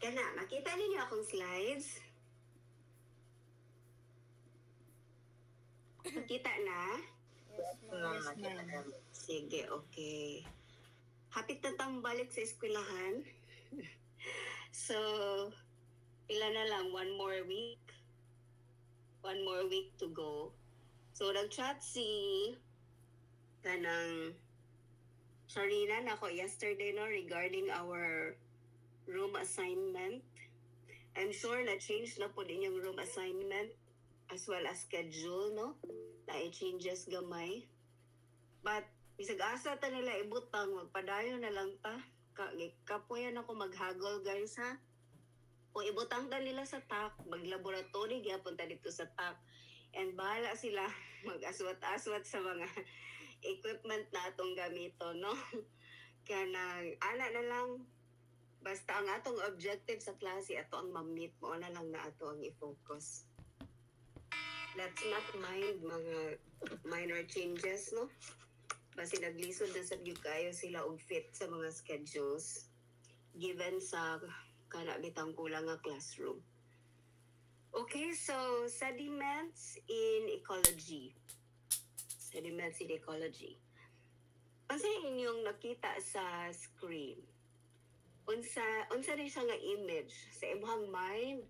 Kana, makita ninyo akong slides? Makita na? Yes, ma'am. Sige, okay. Hapit na tayong balik sa eskwelahan. So, ilan na lang, one more week to go. So, nag-chat si kanang Sharina na ako yesterday no regarding our room assignment. I'm sure na change na po din yung room assignment as well as schedule, no? Na i-changes gamay. But, bisag asa ta nila ibutang, magpadayo na lang ta. Kapuyan ako maghagol, guys, ha? Kung ibutang ta nila sa TAC, mag-laboratory, gyapon ta dito sa TAC. And bahala sila mag-aswat-aswat sa mga equipment na atong gamito, no? Kanang, ana na lang, basta ang atong objective sa klase, ato ang ma-meet mo, na lang na ato ang i-focus. Let's not mind mga minor changes, no? Basta naglisod na sa kayo sila og fit sa mga schedules given sa kanabitang kulang nga classroom. Okay, so sediments in ecology. Sediments in ecology. Unsa inyong nakita sa screen? Unsa rin siya nga image sa imong mind?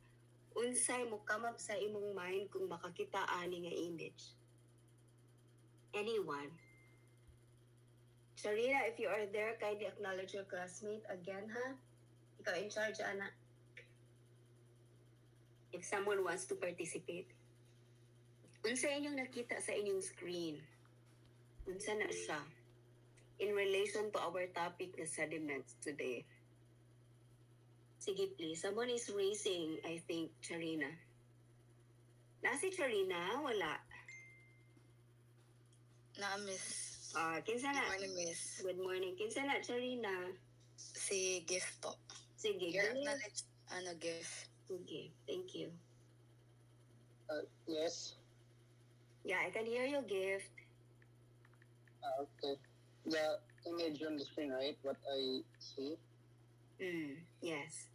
Unsay mo come up sa imong mind kung makakita ani nga image? Anyone? Sharina, if you are there, kindly acknowledge your classmate again, ha? Ikaw in charge, Ana. If someone wants to participate. Unsa inyong nakita sa inyong screen? Unsa na siya? In relation to our topic na sediments today. Sige, please. Someone is raising, I think, Charina. Si Charina? Wala. Miss. Kinsa na? Good morning, Miss. Good morning. Kinsa na, Charina? Si Gift po. Sige, Your Gift. acknowledge, Gift. Okay, thank you. Yes. Yeah, I can hear you, Gift. Okay. The image on the screen, right? What I see. Yes.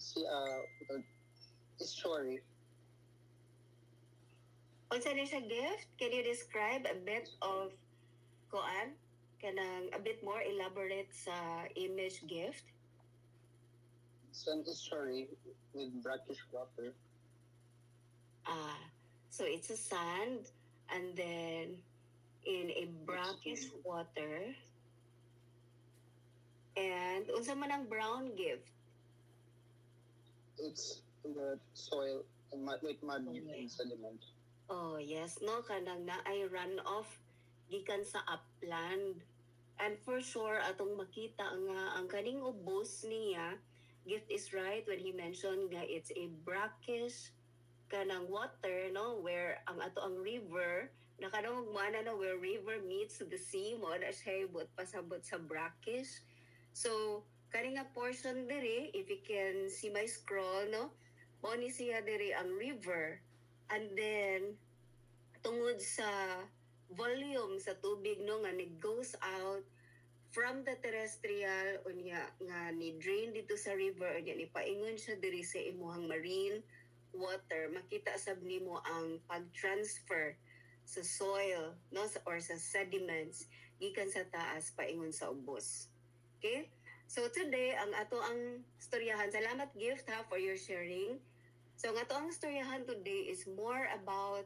See, the story. Unsa ni siya, Gift? Can you describe a bit of kuan? Kanang a bit more elaborate sa image, Gift? Sand story with brackish water. So it's a sand and then in a brackish water. And unsa man ang brown, Gift? It's the soil and with mud and sediment. Oh, yes, no, kanang na ay runoff gikan sa upland. And for sure, atong makita nga ang kaning ubos niya, Gift is right when he mentioned nga it's a brackish kanang water, no, where ang ato ang river, nakanong mana na where river meets the sea, mo na siya ibot pasabot sa brackish. So, kaning nga portion diri, if you can see my scroll, no, mo ni siya diri ang river. And then, tungod sa volume sa tubig, no, nga goes out from the terrestrial, unya, nga ni-drain dito sa river, unya, ipaingon siya diri sa imuhang marine water. Makita sab nimo ang pag-transfer sa soil, no, or sa sediments, gikan sa taas, paingon sa ubos. Okay? So today, ang ato ang storyahan, salamat Gift ha for your sharing. So, ang ato ang storyahan today is more about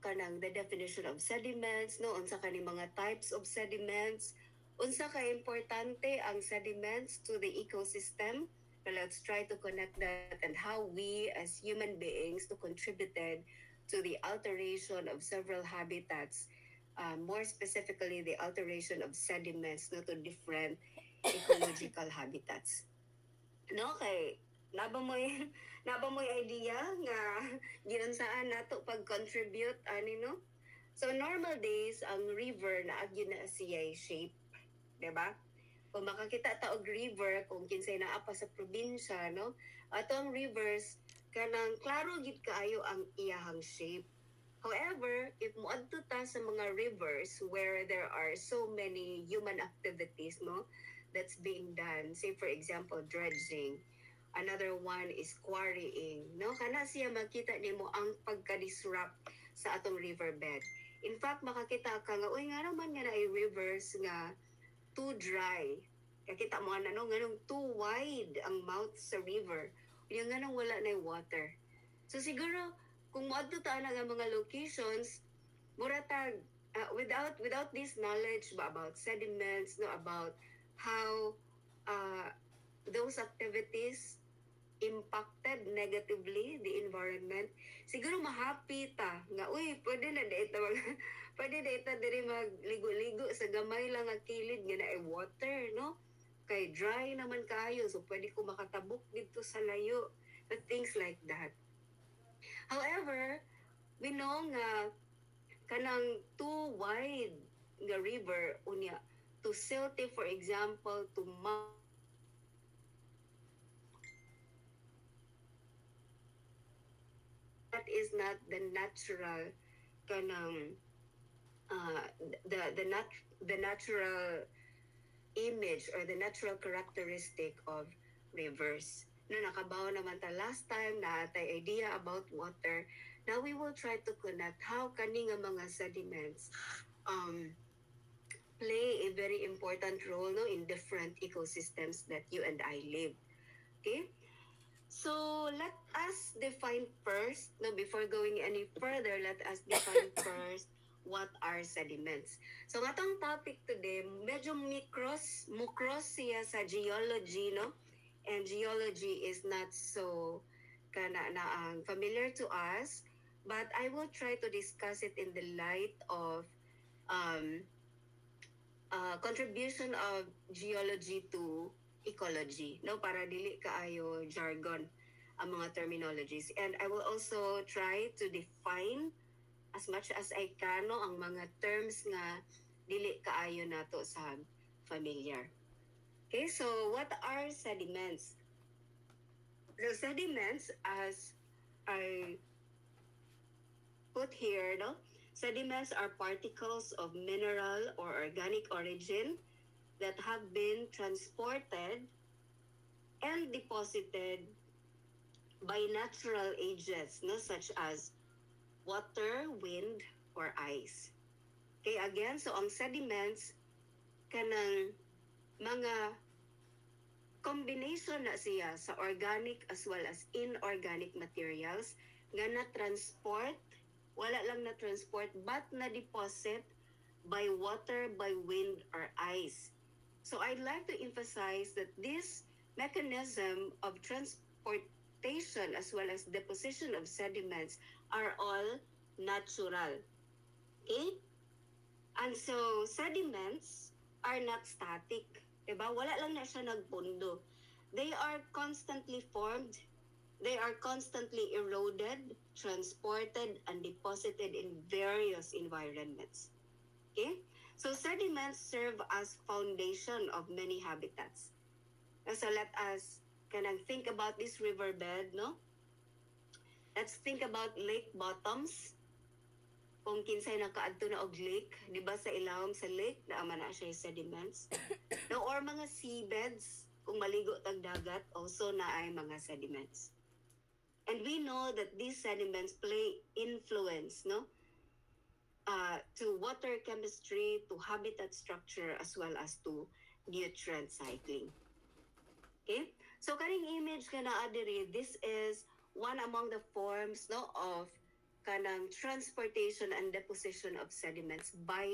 kanang the definition of sediments, no? Unsa kani mga types of sediments, unsa ka importante ang sediments to the ecosystem. So, let's try to connect that and how we as human beings to contributed to the alteration of several habitats, more specifically the alteration of sediments, no, to different ecological habitats. No, kay naba mo idea nga ginunsaan nato pag-contribute ani, no? So normal days ang river na agyon na siya shape, di ba? Kung makakita ta og river kung kinsay naa pa sa probinsya, no? Ato ang rivers kanang klaro gid kaayo ang iyahang shape. However, if moadto ta sa mga rivers where there are so many human activities, no? that's being done. Say for example, dredging. Another one is quarrying. No, kana siya makita nimo ang pagka-disrupt sa atong riverbed. In fact, makakita ka nga, uy nga naman nga na ay rivers nga too dry. Kakita mo ano, nganong too wide ang mouth sa river. Yung nga nang wala na water. So siguro, kung moadto ta na nga mga locations, muratag, without this knowledge ba about sediments, no, about how those activities impacted negatively the environment, siguro mahappy ta nga uy pwede na dito pwede dito diri magligo-ligo sa gamay lang nga kilid nga naay water, no, kay dry naman kayo, so pwede ko makatabok dito sa layo, but things like that. However, we know nga kanang too wide nga river unya to Silti, for example, to that is not the natural kanang the natural image or the natural characteristic of rivers. No, nakabaw naman ta last time na atay idea about water. Now we will try to connect how kani nga mga sediments play a very important role, no, in different ecosystems that you and I live. Okay? So let us define first, no, before going any further, let us define first what are sediments. So atong topic today, medyo mukros siya sa geology, no? And geology is not so familiar to us, but I will try to discuss it in the light of contribution of geology to ecology, no, para dili kaayo jargon ang mga terminologies. And I will also try to define as much as I can, no, ang mga terms nga dili kaayo nato sa familiar. Okay, so what are sediments? The sediments, as I put here, no, sediments are particles of mineral or organic origin that have been transported and deposited by natural agents, no, such as water, wind, or ice. Okay, again, so ang sediments kanang mga combination na siya sa organic as well as inorganic materials nga na-transport, wala lang na-transport, but na-deposit by water, by wind, or ice. So I'd like to emphasize that this mechanism of transportation as well as deposition of sediments are all natural. Okay? And so sediments are not static. Diba? Wala lang na siya nagpundo. They are constantly formed, they are constantly eroded, transported, and deposited in various environments. Okay? So sediments serve as foundation of many habitats. So let us think about this riverbed, no? Let's think about lake bottoms. Kung kinsay nakaadto na og lake, di ba sa ilawom sa lake, naama na siya yung sediments. No, or mga seabeds, kung maligo tag dagat, also na ay mga sediments. And we know that these sediments play influence, no, to water chemistry, to habitat structure, as well as to nutrient cycling. Okay? So kaning image ka na adiri, this is one among the forms, no, of kanang transportation and deposition of sediments by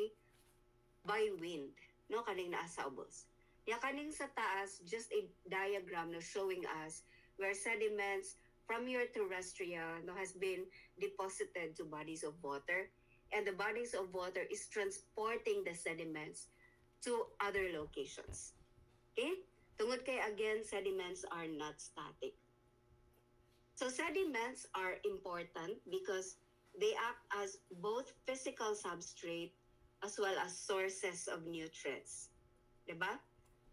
wind, no, kaning naa sa ubos. Ya kaning sa taas, just a diagram, no, showing us where sediments from your terrestrial, no, has been deposited to bodies of water, and the bodies of water is transporting the sediments to other locations. Okay? Tungod kay again, sediments are not static. So sediments are important because they act as both physical substrate as well as sources of nutrients. Diba?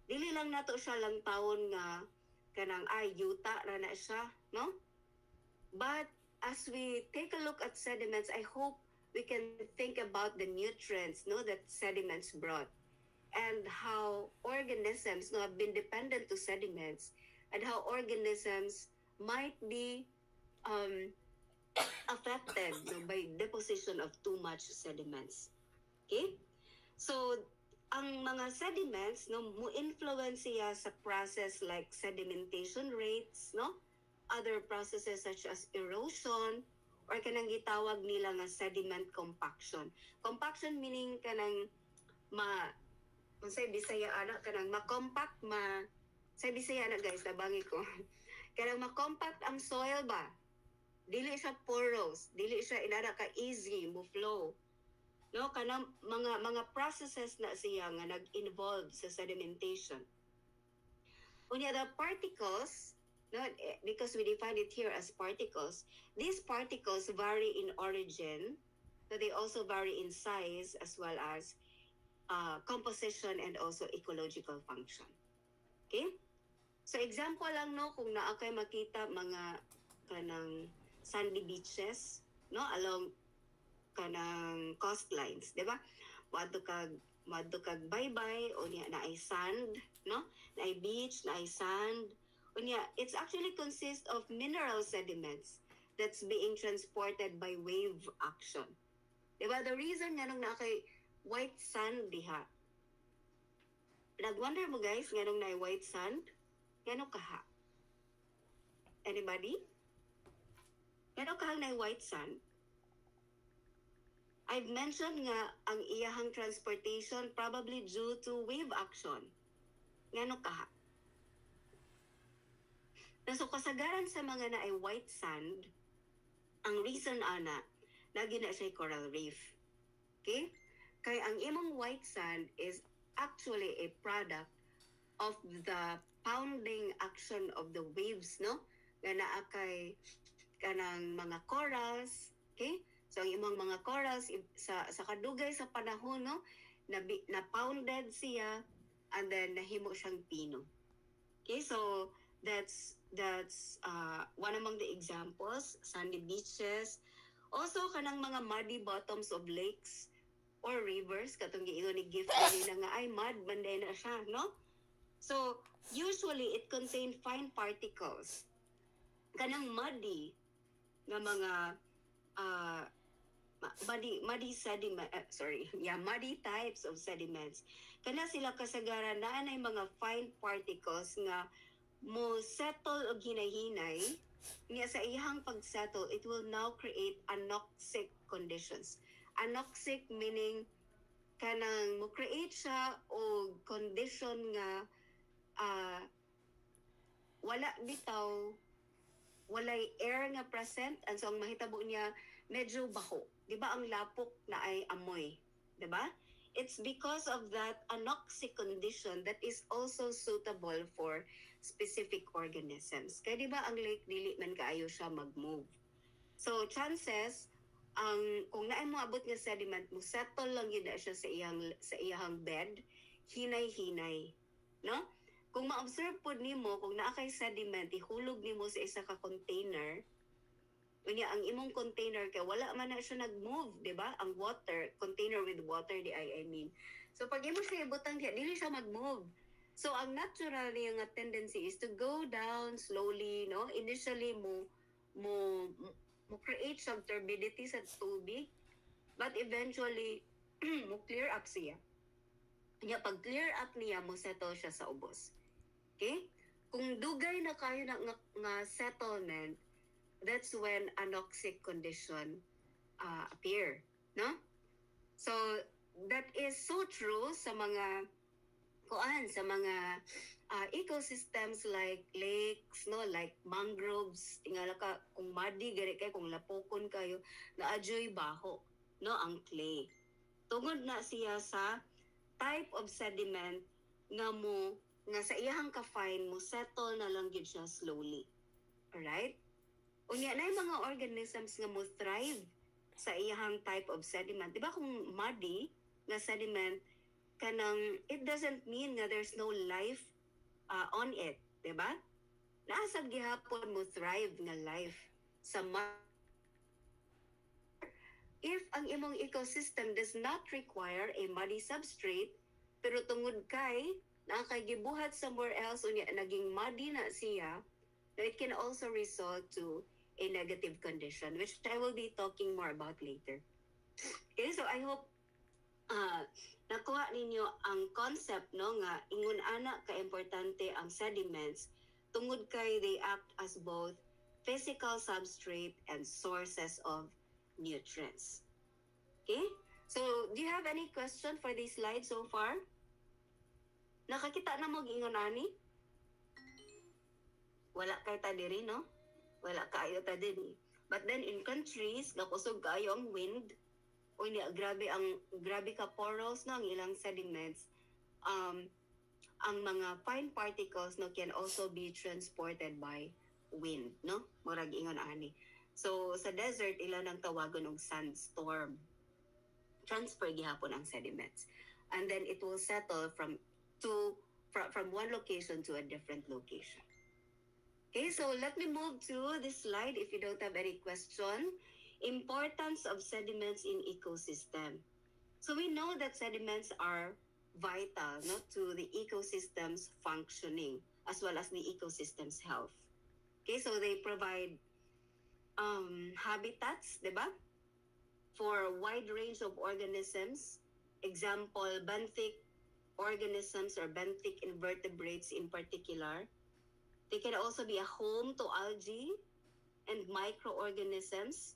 Dili lang nato siya lang taon nga kanang yuta ra na siya, no? But as we take a look at sediments, I hope we can think about the nutrients, no, that sediments brought. and how organisms no, have been dependent to sediments, and how organisms might be um, affected no, by deposition of too much sediments. Okay? So, ang mga sediments, no, mo-influence siya sa process like sedimentation rates, no? Other processes such as erosion, or kanang gitawag nila nga sediment compaction. Compaction meaning kanang say Bisaya ana kanang ma-compact say Bisaya ana guys, nabangi ko. Kanang ma-compact ang soil ba? Dili siya porous, dili siya inara ka easy mo flow. No, kanang mga processes na siya nga nag-involve sa sedimentation. Unya the particles, no, because we define it here as particles, these particles vary in origin, so they also vary in size as well as composition and also ecological function. Okay? So example lang no kung naa kay makita mga kanang sandy beaches no along kanang coastlines, di ba? Madto kag baybay o niya na ay sand, no? Na ay beach, na ay sand. O niya, it's actually consists of mineral sediments that's being transported by wave action. Di ba? The reason nga nung na kay white sand diha. Nag-wonder mo guys, nga nung na white sand? Gano'ng kaha? Anybody? Gano'ng kaha na white sand? I've mentioned nga ang iyahang transportation probably due to wave action. Ngano kaha? So kasagaran sa mga na ay white sand, ang reason ana, lagi na siya coral reef. Okay? Kaya ang imong white sand is actually a product of the pounding action of the waves, no? Nga naa kay kanang mga corals, okay? So ang imong mga corals sa kadugay sa panahon no na pounded siya and then nahimo siyang pino. Okay, so that's one among the examples, sandy beaches. Also kanang mga muddy bottoms of lakes or rivers katong giingon ni Gift na nga ay mud man na siya, no? So usually it contain fine particles. Kanang muddy nga mga muddy sediment, muddy types of sediments. Kana sila kasagaran na anay mga fine particles nga mo settle og hinay-hinay. Niya sa iyang pag-settle, it will now create anoxic conditions. Anoxic meaning kanang mo create siya og condition nga wala bitaw walay air nga present and so ang mahitabo niya medyo baho. Di ba ang lapok na ay amoy? Di ba? It's because of that anoxic condition that is also suitable for specific organisms. Kaya di ba ang lake dili man kaayo siya mag-move. So chances kung naay mo abot nga sediment mo settle lang yun na siya sa iyang bed, hinay-hinay, no? Kung ma-observe po nimo kung naa kay sediment ihulog nimo sa isa ka container, unya ang imong container kay wala man na siya nag-move, di ba? Ang water, container with water I mean. So pag imo siya ibutang diha, dili siya mag-move. So ang natural niya nga tendency is to go down slowly, no? Initially mo create some turbidity sa tubig, but eventually mo clear up siya. Kaya pag clear up niya mo settle siya sa ubos. Okay? Kung dugay na kayo nga settlement, that's when anoxic condition appear, no? So that is so true sa mga ecosystems like lakes, no, like mangroves. Tingala ka kung muddy gari kay kung lapokon kayo na adyoy baho, no, ang clay. Tungod na siya sa type of sediment nga sa iyang ka-fine mo settle na lang gid siya slowly. Alright? Unya na yung mga organisms nga mo thrive sa iyang type of sediment. Diba kung muddy nga sediment, kanang it doesn't mean na there's no life on it. Diba? Naasab gihapon mo thrive nga life sa if ang imong ecosystem does not require a muddy substrate, pero tungod kay gibuhat somewhere else unya naging muddy na siya, it can also result to a negative condition, which I will be talking more about later. Okay, so I hope nakuha ninyo ang concept no nga ingon ana ka importante ang sediments tungod kay they act as both physical substrate and sources of nutrients. Okay? So, do you have any question for this slide so far? Nakakita na mo ingon ani? Wala kay ta diri no? Wala kayo ta diri. But then in countries nakusog kayo ang wind, o niya grabe ka porous no ang ilang sediments, ang mga fine particles no can also be transported by wind no murag ingon ani. So sa desert ilan ang tawagon og sandstorm, transfer gihapon ang sediments, and then it will settle from one location to a different location. Okay, so let me move to this slide if you don't have any question. Importance of sediments in ecosystem. So we know that sediments are vital no, to the ecosystem's functioning as well as the ecosystem's health. Okay, so they provide habitats, diba? For a wide range of organisms. Example, benthic organisms or benthic invertebrates in particular. They can also be a home to algae and microorganisms.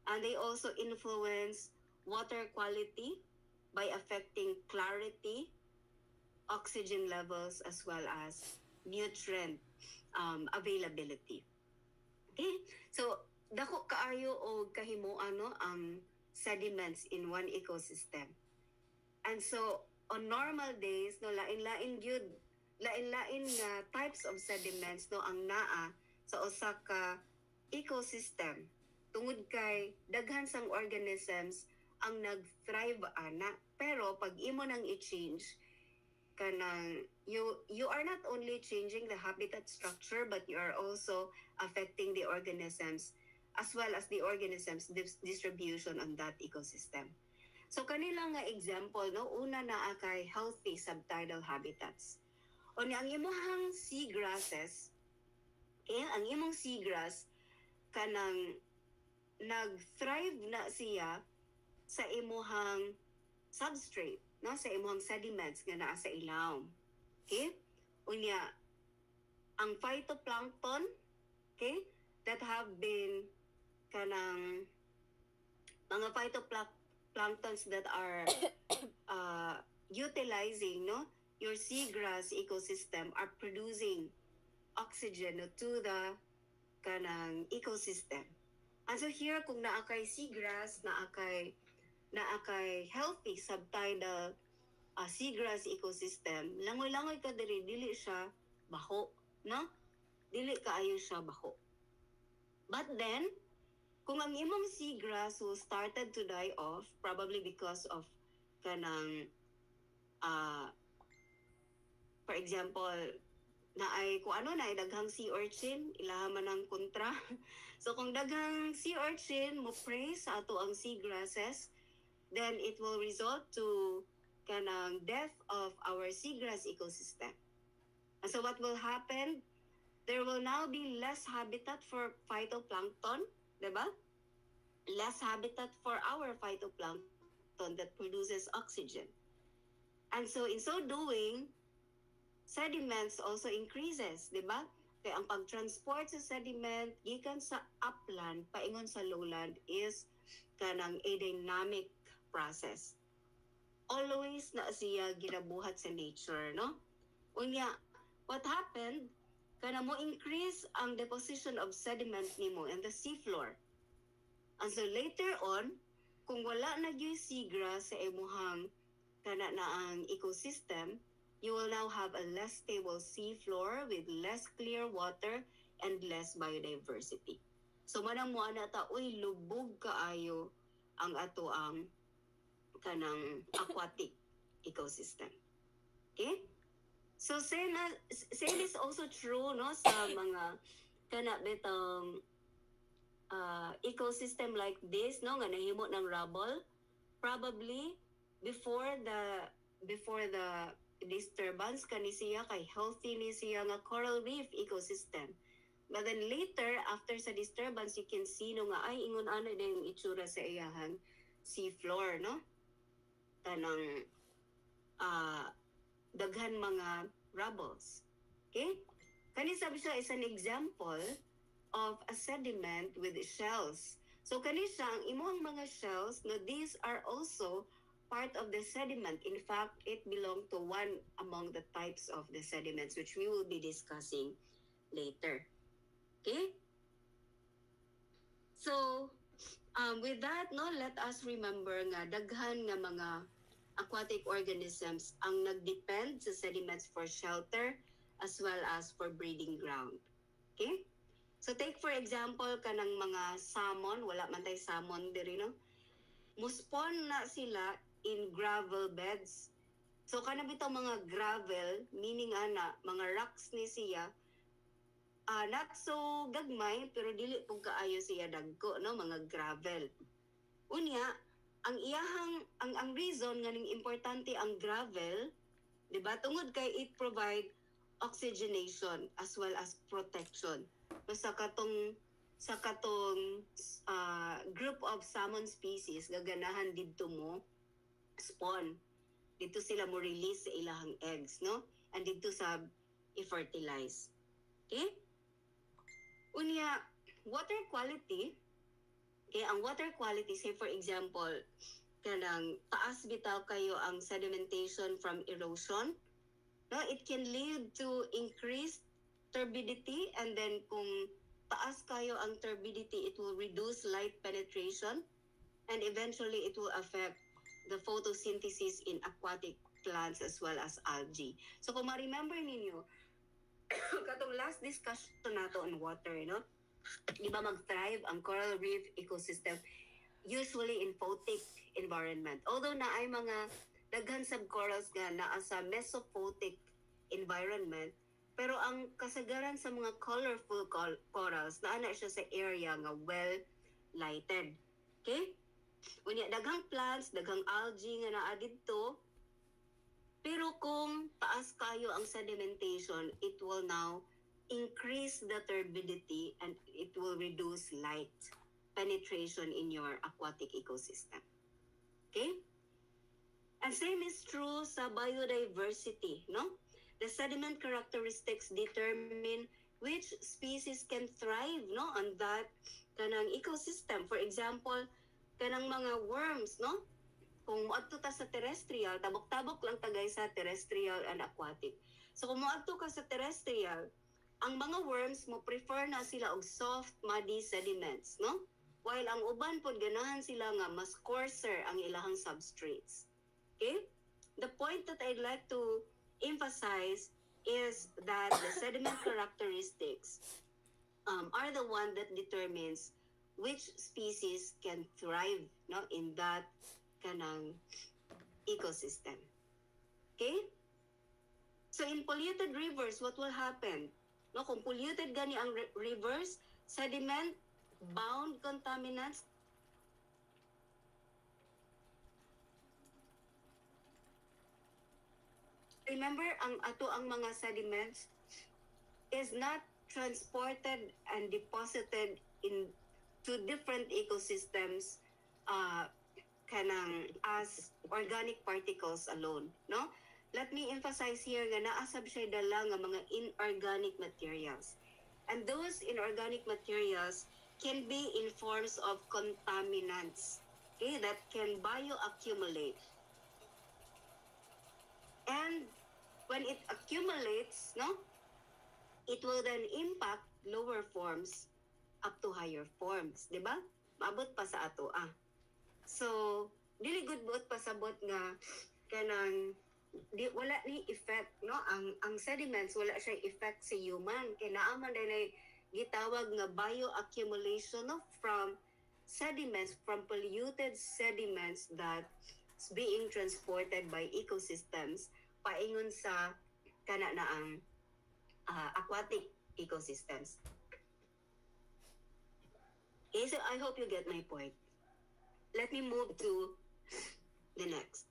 And they also influence water quality by affecting clarity, oxygen levels, as well as nutrient availability. Okay? So, dako kaayo o kahimuan no, ang sediments in one ecosystem. And so, on normal days, no, lain-lain nga types of sediments no ang naa sa usa ka ecosystem. Tungod kay daghan sang organisms ang nag-thrive ana, pero pag imo nang i-change kanang you are not only changing the habitat structure but you are also affecting the organisms as well as the organisms distribution on that ecosystem. So kanila nga example no, una naa kay healthy subtidal habitats. O ni ang imong seagrasses, ang imong seagrass kanang nag-thrive na siya sa imuhang substrate, no? Sa imuhang sediments nga naa sa ilawom. Okay? Unya, ang phytoplankton, okay, that have been kanang mga phytoplanktons that are utilizing no your seagrass ecosystem are producing oxygen no, to the kanang ecosystem. And so here, kung naakay seagrass, naakay healthy subtidal seagrass ecosystem, langoy-langoy ka dili siya baho, no? Dili kaayo siya baho. But then, kung ang imong seagrass will started to die off, probably because of kanang, for example, kung ano na daghang sea urchin, ilaha man ang kontra. So kung daghang sea urchin mo prey sa ato ang seagrasses, then it will result to kanang death of our seagrass ecosystem. And so what will happen? There will now be less habitat for phytoplankton, diba? Less habitat for our phytoplankton that produces oxygen. And so in so doing, sediments also increases, di ba? Kaya ang pag-transport sa sediment gikan sa upland paingon sa lowland is kanang a dynamic process. Always na siya ginabuhat sa nature, no? Unya, what happened? Kana mo increase ang deposition of sediment nimo in the seafloor. And so later on, kung wala na gyud seagrass sa imuhang kana na ang ecosystem, you will now have a less stable seafloor with less clear water and less biodiversity. So manang mo ana ta, uy, lubog kaayo ang ato ang kanang aquatic ecosystem. Okay? So same is also true no sa mga kana betong ecosystem like this no nga nahimo ng rubble. Probably before the before the disturbance kani siya kay healthy ni siya nga coral reef ecosystem. But then later, after sa disturbance, you can see no nga ay ingon ana na yung itsura sa iyahang sea floor, no? Tanang daghan mga rubbles. Okay? Kani sabi siya is an example of a sediment with shells. So kani siya, ang imuhang mga shells, no, these are also part of the sediment. In fact, it belongs to one among the types of the sediments which we will be discussing later. Okay? So, with that, no, let us remember nga daghan nga mga aquatic organisms ang nagdepend sa sediments for shelter as well as for breeding ground. Okay? So take for example kanang mga salmon, wala man tay salmon diri no. Muspon na sila in gravel beds. So kanang bitaw mga gravel, meaning ana, mga rocks ni siya, not so gagmay pero dili pug kaayo siya dagko no, mga gravel. Unya, ang reason nga ning importante ang gravel, di ba? Tungod kay it provide oxygenation as well as protection. So, sa katong group of salmon species gaganahan didto mo spawn. Dito sila mo release sa ilahang eggs, no? And dito sa i-fertilize. Okay? Unya, water quality, okay, ang water quality, say for example, kanang taas bitaw kayo ang sedimentation from erosion, no, it can lead to increased turbidity, and then kung taas kayo ang turbidity, it will reduce light penetration, and eventually it will affect the photosynthesis in aquatic plants as well as algae. So kung ma-remember ninyo, katong last discussion nato on water, no? Di ba mag-thrive ang coral reef ecosystem usually in photic environment. Although na ay mga daghan subcorals nga naa sa mesophotic environment, pero ang kasagaran sa mga colorful corals naa na siya sa area nga well lighted. Okay? Unya daghang plants, daghang algae nga naa didto. Pero kung taas kayo ang sedimentation, it will now increase the turbidity and it will reduce light penetration in your aquatic ecosystem. Okay? And same is true sa biodiversity, no? The sediment characteristics determine which species can thrive, no, on that kanang ecosystem. For example, kanang mga worms, no? Kung moadto ta sa terrestrial, tabok-tabok lang tagay sa terrestrial and aquatic. So kung moadto ka sa terrestrial, ang mga worms mo prefer na sila og soft, muddy sediments, no? While ang uban pod ganahan sila nga mas coarser ang ilahang substrates. Okay? The point that I'd like to emphasize is that the sediment characteristics are the one that determines which species can thrive, no, in that kanang ecosystem. Okay? So in polluted rivers, what will happen? No, kung polluted gani ang rivers, sediment bound contaminants remember ang mga sediments is not transported and deposited in to different ecosystems kanang as organic particles alone, no? Let me emphasize here nga naasab siya dala nga mga inorganic materials. And those inorganic materials can be in forms of contaminants, okay, that can bioaccumulate. And when it accumulates, no, it will then impact lower forms up to higher forms, di ba? Maabot pa sa ato, So, dili good buot pasabot nga kanang wala ni effect, no? Ang sediments wala siya effect sa human. Kaya naaman dahil gitawag nga bioaccumulation, no? From sediments, from polluted sediments that is being transported by ecosystems paingon sa kana na ang aquatic ecosystems. Okay, so I hope you get my point. Let me move to the next.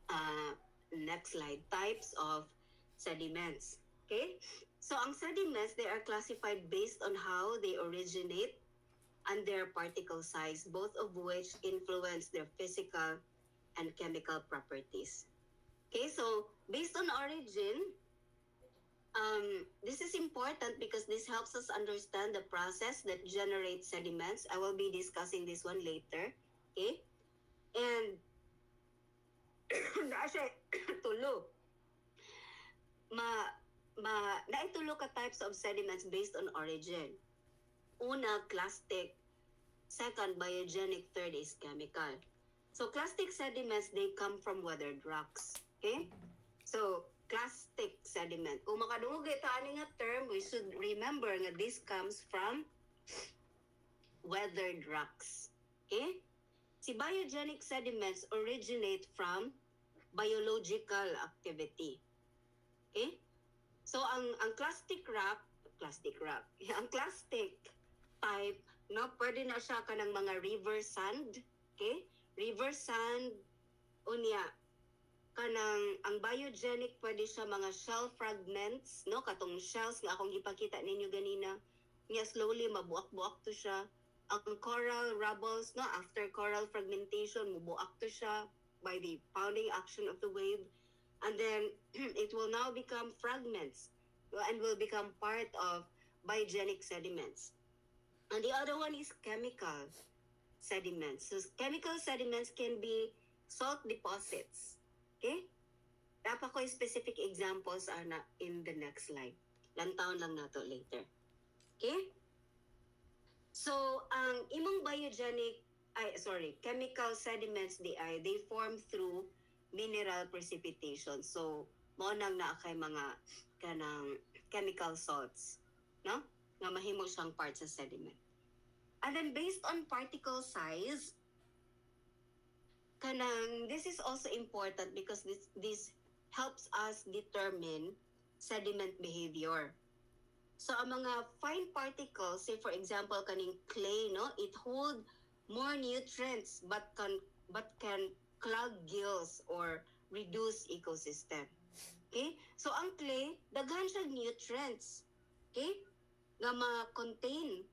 Uh, Next slide. Types of sediments. Okay? So ang sediments, they are classified based on how they originate and their particle size, both of which influence their physical and chemical properties. Okay, so based on origin, this is important because this helps us understand the process that generates sediments. I will be discussing this one later. Okay, and actually, tulo. Naitulo ka types of sediments based on origin. Una, clastic. Second, biogenic. Third is chemical. So clastic sediments, they come from weathered rocks. Okay? So, clastic sediment. Kung makadungog ito ani nga term, we should remember nga this comes from weathered rocks. Okay? Si biogenic sediments originate from biological activity. Okay? So ang plastic rock, ang plastic type, no, pwede na siya kanang mga river sand, okay? River sand, unya, kanang ang biogenic pwede siya mga shell fragments, no, katong shells nga akong ipakita ninyo ganina, niya slowly mabuak-buak to siya. Ang coral rubbles, no, after coral fragmentation, mabuak to siya by the pounding action of the wave. And then it will now become fragments and will become part of biogenic sediments. And the other one is chemical sediments. So chemical sediments can be salt deposits. Okay? Dapat ko specific examples are na in the next slide. Lantaon lang nato later. Okay? So ang imong chemical sediments they form through mineral precipitation. So, mo nang naa kay mga kanang chemical salts, no? Nga mahimo siyang part sa sediment. And then based on particle size, this is also important because this helps us determine sediment behavior. So, ang mga fine particles, say for example kaning clay, no, it hold more nutrients but can clog gills or reduce ecosystem. Okay? So ang clay, daghan siya nutrients. Okay? Nga ma-contain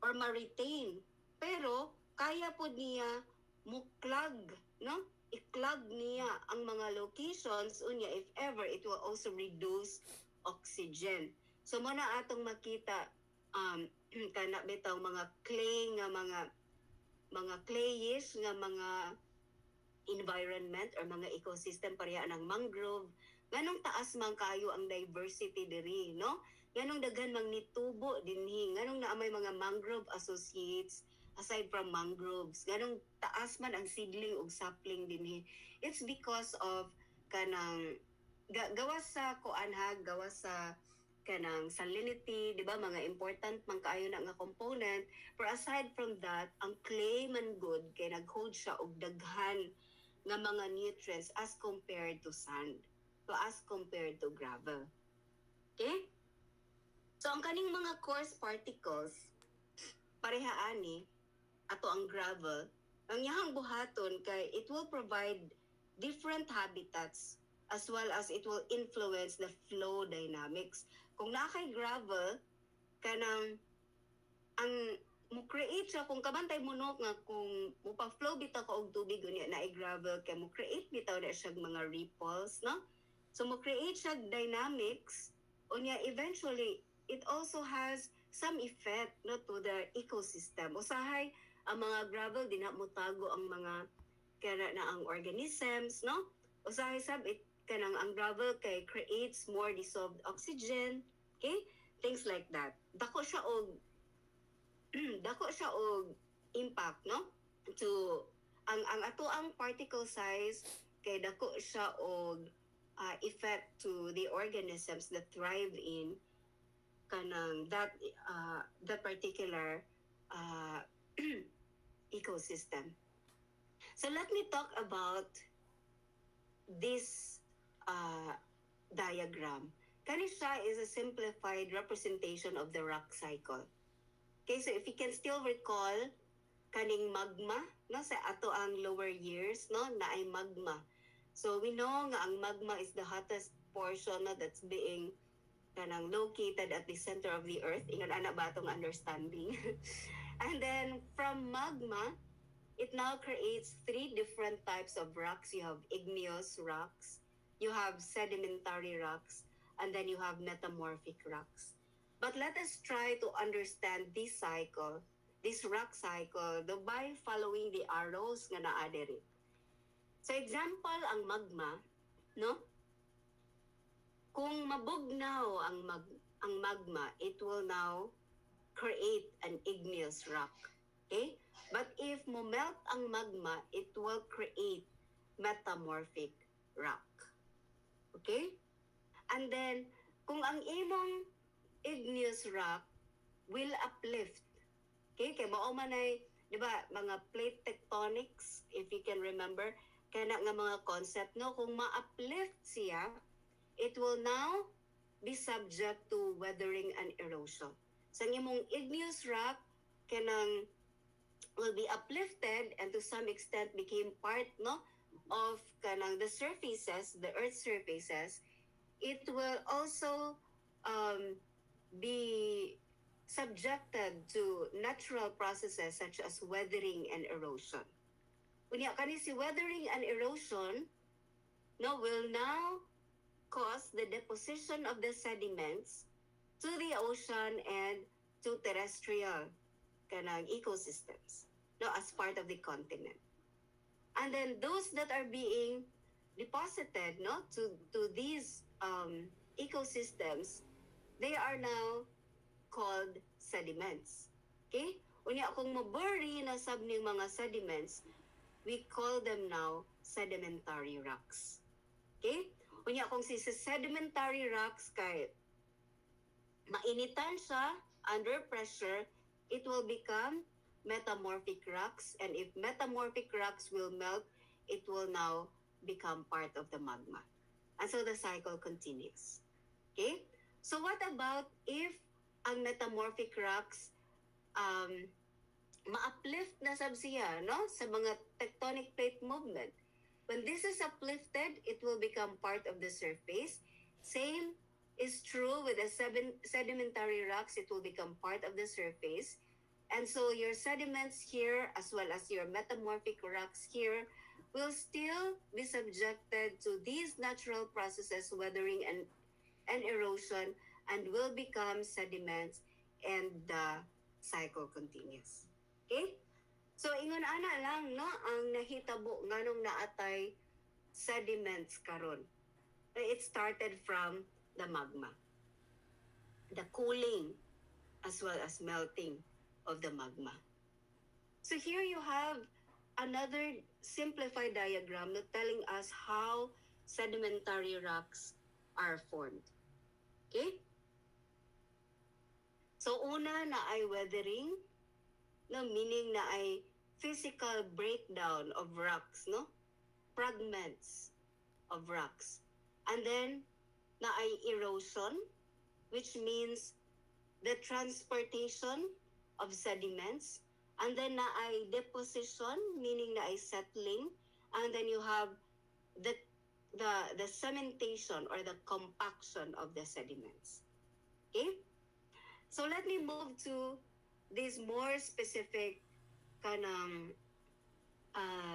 or ma-retain. Pero kaya po niya mo-clog, no? I-clog niya ang mga locations unya if ever it will also reduce oxygen. So mo na atong makita kana bitaw mga clay nga mga clayish nga mga environment or mga ecosystem pareha ng mangrove, nganong taas man kayo ang diversity diri, no? Nganong daghan mang nitubo dinhi, nganong naamay mga mangrove associates aside from mangroves, nganong taas man ang seedling ug sapling dinhi. It's because of kanang gawas sa gawas sa kanang salinity, di ba, mga important man kaayo na nga component. But aside from that, ang clay man good kay nag-hold siya og daghan nga mga nutrients as compared to sand. So as compared to gravel. Okay? So ang kaning mga coarse particles, pareha ani ato ang gravel, ang iyang buhaton kay it will provide different habitats as well as it will influence the flow dynamics. Kung nakay gravel, kanang ang mo-create siya, kung kabantay mo no, nga kung mupa-flow bitaw ka og tubig unya na gravel, kay mo-create bitaw na siya mga ripples, no? So mo-create siya dynamics, unya eventually, it also has some effect, no, to the ecosystem. Usahay, ang mga gravel, di na mutago ang mga kaya na ang organisms, no? Usahay sab, kanang ang gravel kay creates more dissolved oxygen, okay? Things like that. Dako siya og impact, no? To ang ato ang particle size kay dako siya og effect to the organisms that thrive in kanang that particular ecosystem. So let me talk about this diagram. Kani siya is a simplified representation of the rock cycle. Okay, so if you can still recall kaning magma, no, sa ato ang lower years, no, na ay magma. So we know nga ang magma is the hottest portion na that's being kanang located at the center of the earth. Ingon ana ba atong understanding? And then from magma, it now creates three different types of rocks. You have igneous rocks, you have sedimentary rocks, and then you have metamorphic rocks. But let us try to understand this cycle, this rock cycle, by following the arrows nga naa diri. So example, ang magma, no? Kung mabugnaw ang magma, it will now create an igneous rock. Okay? But if mumelt ang magma, it will create metamorphic rock. Okay? And then, kung ang imong igneous rock will uplift, okay? Kaya mao man ay, di ba, mga plate tectonics, if you can remember, kaya nga mga concept, no? Kung ma-uplift siya, it will now be subject to weathering and erosion. Sa imong igneous rock, kanang will be uplifted and to some extent became part, no, of kanang the surfaces, the earth's surfaces. It will also be subjected to natural processes such as weathering and erosion. Kunya kani si weathering and erosion, no, will now cause the deposition of the sediments to the ocean and to terrestrial kanang ecosystems, no, as part of the continent. And then those that are being deposited, no, to these ecosystems, they are now called sediments. Okay? Unya kung mabury na sab ning mga sediments, we call them now sedimentary rocks. Okay? Unya kung si sedimentary rocks kay mainitan siya under pressure, it will become metamorphic rocks, and if metamorphic rocks will melt, it will now become part of the magma. And so the cycle continues. Okay? So what about if ang metamorphic rocks ma-uplift na sab siya, no, sa mga tectonic plate movement? When this is uplifted, it will become part of the surface. Same is true with the sedimentary rocks. It will become part of the surface. And so your sediments here, as well as your metamorphic rocks here, will still be subjected to these natural processes, weathering and erosion, and will become sediments, and the cycle continues. Okay? So, ingon ana lang, no, ang nahitabo nganong naatay sediments karon. It started from the magma. The cooling as well as melting of the magma. So here you have another simplified diagram telling us how sedimentary rocks are formed. Okay? So una na ay weathering, no, meaning na ay physical breakdown of rocks, no? Fragments of rocks. And then na ay erosion, which means the transportation of sediments. And then na ay deposition, meaning na ay settling. And then you have the cementation or the compaction of the sediments. Okay? So let me move to this more specific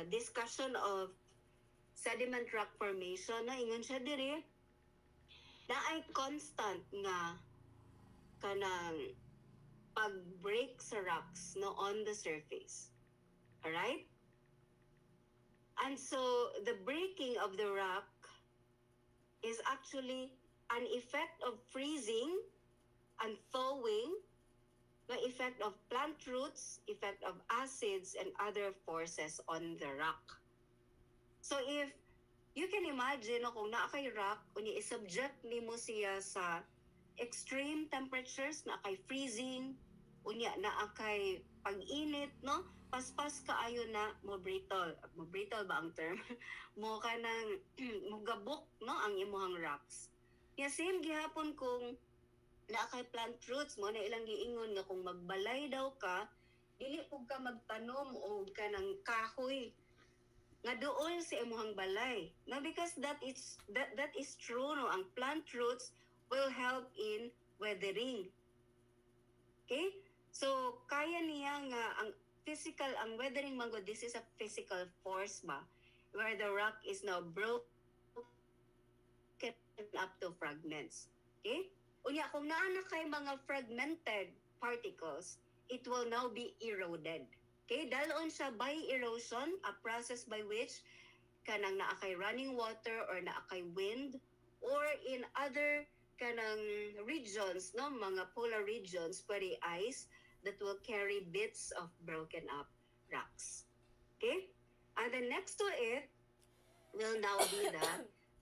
discussion of sediment rock formation. Na ingon siya diri na ay constant nga kanang pag-break sa rocks, no, on the surface. Alright? And so the breaking of the rock is actually an effect of freezing and thawing, the effect of plant roots, effect of acids, and other forces on the rock. So if you can imagine, no, kung naa kay rock, kung i-subject nimo siya sa extreme temperatures, naa kay freezing, unya naa kay pag-init, no, paspas kaayo na mo brittle ba ang term? Mo kanang mo gabok, no, ang imuhang rocks. Ya same gihapon kung naa kay plant roots mo na ilang giingon nga kung magbalay daw ka, dili pug ka magtanom og kanang kahoy nga dool si imuhang balay. No, because that is true, no, ang plant roots will help in weathering. Okay? So kaya niya nga ang weathering mango, this is a physical force ba, where the rock is now broken up to fragments. Okay? Unya, kung naana kay mga fragmented particles, it will now be eroded. Okay? Dalon siya by erosion, a process by which kanang naa kay running water or naa kay wind, or in other kanang regions, no, mga polar regions, pwede ice that will carry bits of broken up rocks. Okay? And then next to it will now be the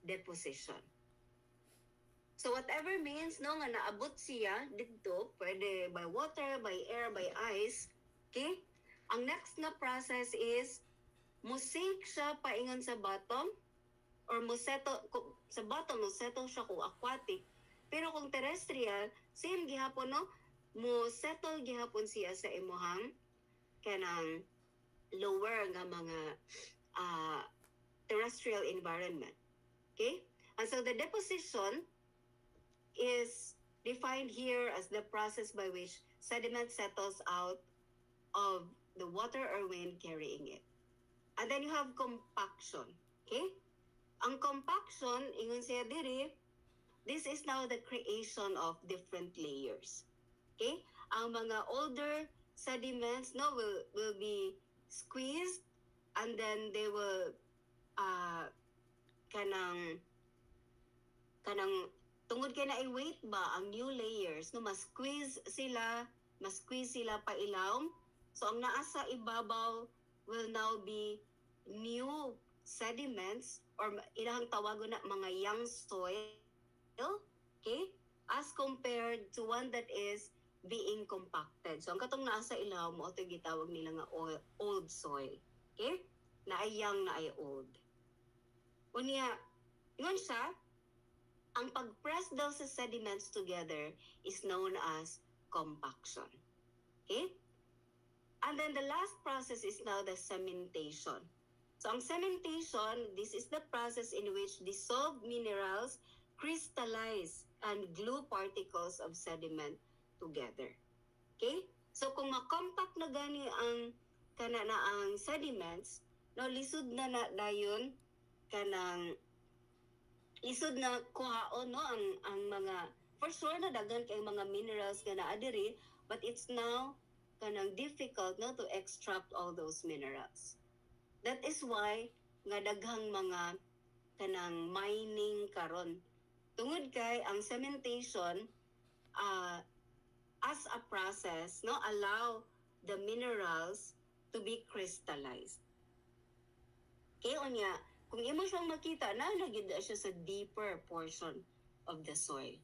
deposition. So whatever means, no, nga naabot siya dito, pwede by water, by air, by ice, okay? Ang next na process is musink siya paingon sa bottom, or musettle sa bottom, musettle siya kung aquatic. Pero kung terrestrial, same gihapon, no? Musettle gihapon siya sa imuhang kanang lower nga mga terrestrial environment. Okay? And so the deposition is defined here as the process by which sediment settles out of the water or wind carrying it. And then you have compaction. Okay? Ang compaction, ingon siya diri, this is now the creation of different layers. Okay? Ang mga older sediments, no, will be squeezed, and then they will kanang tungod kay na i-weight ba ang new layers, no, mas-squeeze sila pa ilawom. So ang naa sa ibabaw will now be new sediments, or ilang tawagon na mga young soil, okay, as compared to one that is being compacted. So ang katong naa sa ilawom mo, ito gitawag nila nga old soil. Okay? Na ay young, na ay old. Unya, yun siya, ang pag-press daw sa sediments together is known as compaction. Okay? And then the last process is now the cementation. So ang cementation, this is the process in which dissolved minerals crystallize and glue particles of sediment together. Okay? So kung ma-compact na gani ang sediments, no, lisod na dayon kanang lisod na kuhaon, no, ang mga, for sure na daghan kay mga minerals nga naa diri, but it's now kanang difficult, no, to extract all those minerals. That is why nga daghang mga kanang mining karon. Tungod kay ang cementation as a process, no, allow the minerals to be crystallized. Okay, unya, kung imo siyang makita, nagid siya sa deeper portion of the soil.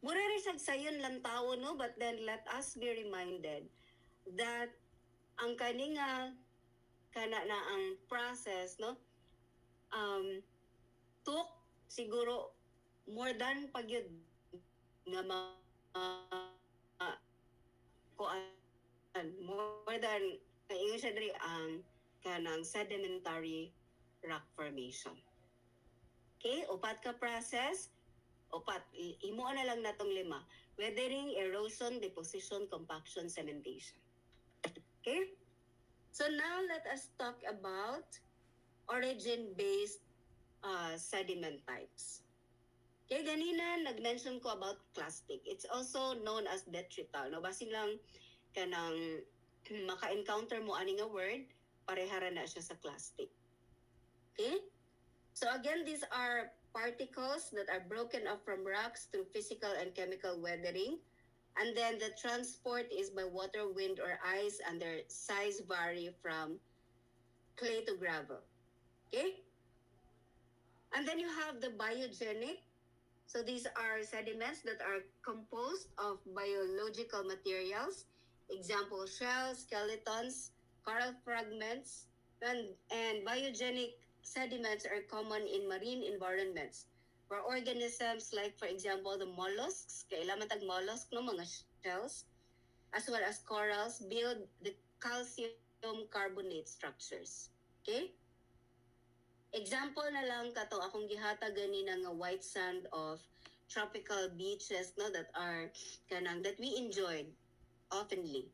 Mura rin siya sayon lang tao, no, but then let us be reminded that ang kaninga kana na ang process, no, took siguro more than pagyud nga more than kaingon siya diri ang kanang sedimentary rock formation. Okay, upat ka process, imo na lang natong 5: weathering, erosion, deposition, compaction, cementation. Okay? So now let us talk about origin-based sediment types. Okay, ganina nag-mention ko about clastic. It's also known as detrital. No, basig lang kanang maka-encounter mo ani nga word, parehara na siya sa clastic. Okay? So again, these are particles that are broken off from rocks through physical and chemical weathering. And then the transport is by water, wind, or ice, and their size vary from clay to gravel. Okay? And then you have the biogenic. So these are sediments that are composed of biological materials. Example, shells, skeletons, coral fragments, and biogenic sediments are common in marine environments, where organisms like, for example, the mollusks, kailan matag mollusk, no, mga shells, as well as corals, build the calcium carbonate structures. Okay? Example na lang kato akong gihata ganina nga white sand of tropical beaches no that are kanang that we enjoyed oftenly.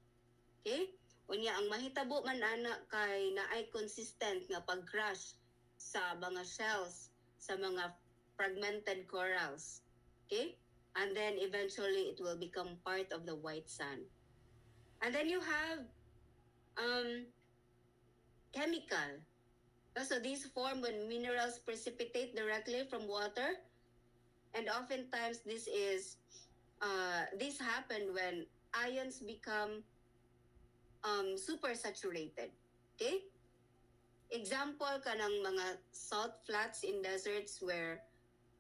Okay? Unya ang mahitabo man ana kay naay consistent nga pag-crush sa mga shells, sa mga fragmented corals. Okay? And then eventually it will become part of the white sand. And then you have chemical. So these form when minerals precipitate directly from water, and oftentimes this happen when ions become super saturated. Okay? Example kanang mga salt flats in deserts where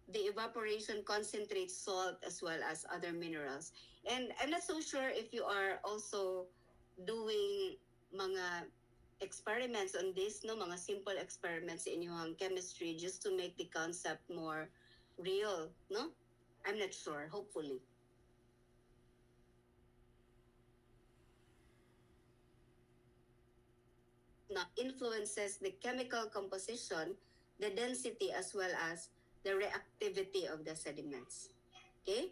the evaporation concentrates salt as well as other minerals. And I'm not so sure if you are also doing mga experiments on this, no, mga simple experiments in your chemistry just to make the concept more real, no? I'm not sure, hopefully. Not influences the chemical composition, the density, as well as the reactivity of the sediments. Okay?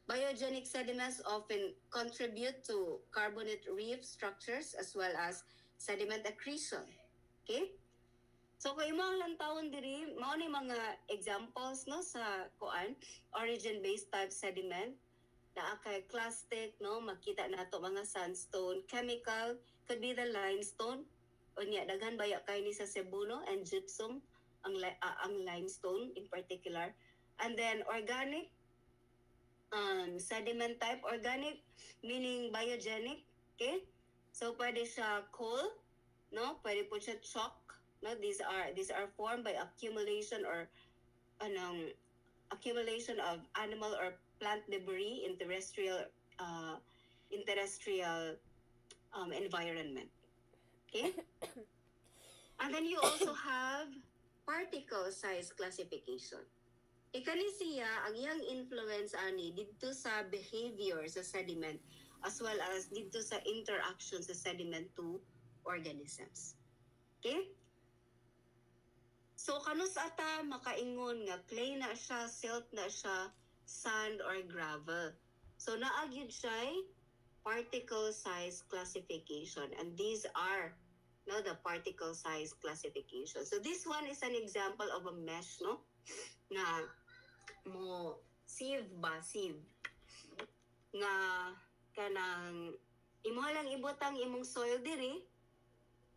Biogenic sediments often contribute to carbonate reef structures as well as sediment accretion. Okay? So kung imong lantawon diri, mao ni mga examples no sa kuan, origin-based type sediment, naa kay clastic no, makita nato mga sandstone, chemical could be the limestone. Unya daghan baya kay ni sa Cebu no, and gypsum ang limestone in particular. And then organic sediment type, organic meaning biogenic, okay? So pwede siya coal, no? Pwede po siya chalk, no? These are formed by accumulation or accumulation of animal or plant debris in terrestrial environment. Okay? And then you also have particle size classification. Ikani siya ang iyang influence ani dito sa behavior sa sediment as well as dito sa interaction sa sediment to organisms. Okay? So kanus ata makaingon nga clay na siya, silt na siya, sand or gravel. So naagyud siya particle size classification, and these are no the particle size classification. So this one is an example of a mesh no na mo sieve nga kanang imo lang ibutang imong soil diri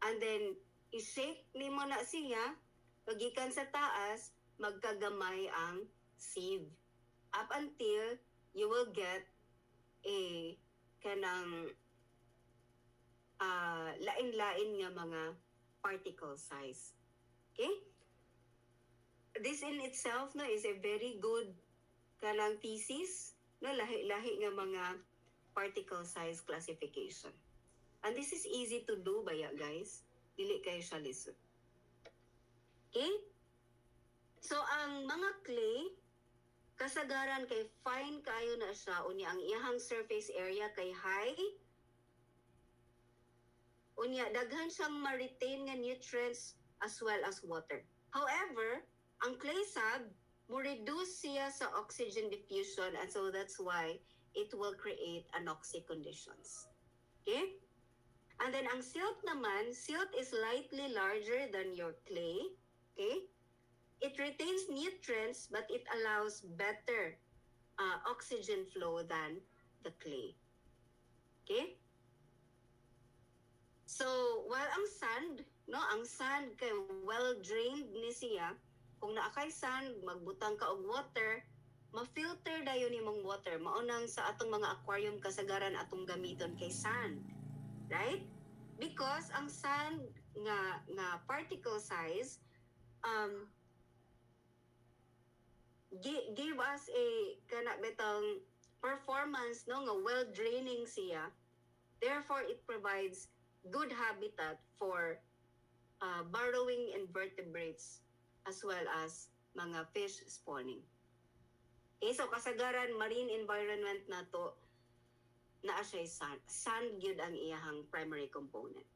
and then i-shake nimo na siya pagikan sa taas magkagamay ang sieve up until you will get a kanang lain-lain nga mga particle size. Okay? This in itself no is a very good kanang thesis no lahi-lahi nga mga particle size classification. And this is easy to do baya guys. Dili kayo siya lisod. Okay? So ang mga clay kasagaran kay fine kayo na siya unya ang iyang surface area kay high. Unya daghan siyang ma-retain nga nutrients as well as water. However, ang clay sab mo reduce siya sa oxygen diffusion and so that's why it will create anoxic conditions. Okay? And then ang silt naman, silt is slightly larger than your clay. Okay? It retains nutrients but it allows better oxygen flow than the clay. Okay? So, while ang sand, no, ang sand kay well-drained ni siya, kung naakay sand, magbutang ka og water, ma-filter dayon nimong water. Maunang sa atong mga aquarium kasagaran atong gamiton kay sand. Right? Because ang sand nga particle size give us a kana betong performance no nga well draining siya. Therefore it provides good habitat for burrowing invertebrates as well as mga fish spawning. Okay, so kasagaran marine environment nato naa siya sand. Sand gyud ang iyahang primary component.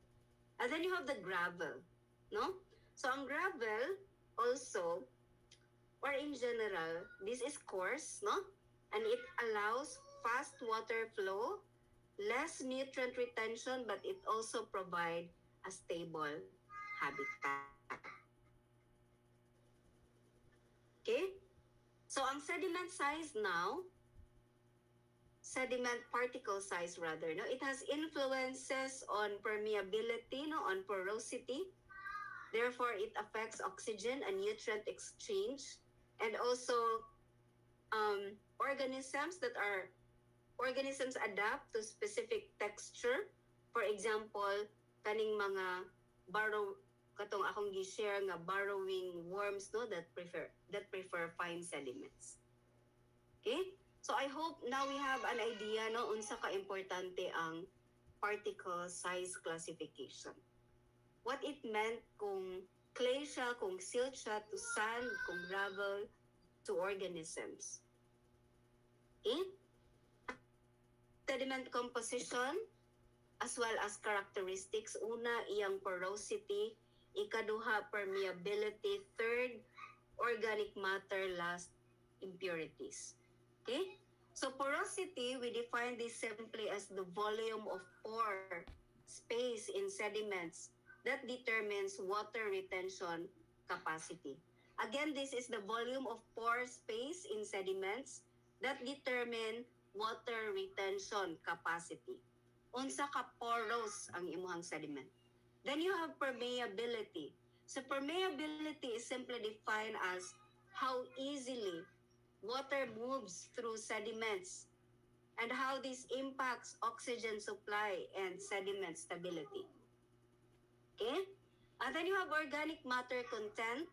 And then you have the gravel, no? So ang gravel also, or in general, this is coarse, no? And it allows fast water flow, less nutrient retention, but it also provide a stable habitat. Okay? So ang sediment size now, sediment particle size rather, no? It has influences on permeability, no? On porosity. Therefore, it affects oxygen and nutrient exchange, and also organisms adapt to specific texture. For example, kaning mga burrow katong akong gi-share nga burrowing worms, no, that prefer fine sediments. Okay? So I hope now we have an idea, no, unsa ka importante ang particle size classification. What it meant kung clay siya, kung silt siya, to sand, kung gravel, to organisms. Okay? Sediment composition, as well as characteristics. Una, iyang porosity. Ikaduha, permeability. Third, organic matter. Last, impurities. Okay? So porosity, we define this simply as the volume of pore space in sediments that determines water retention capacity. Again, this is the volume of pore space in sediments that determine water retention capacity. Unsa ka porous ang imuhang sediment. Then you have permeability. So permeability is simply defined as how easily water moves through sediments and how this impacts oxygen supply and sediment stability. Okay? And then you have organic matter content.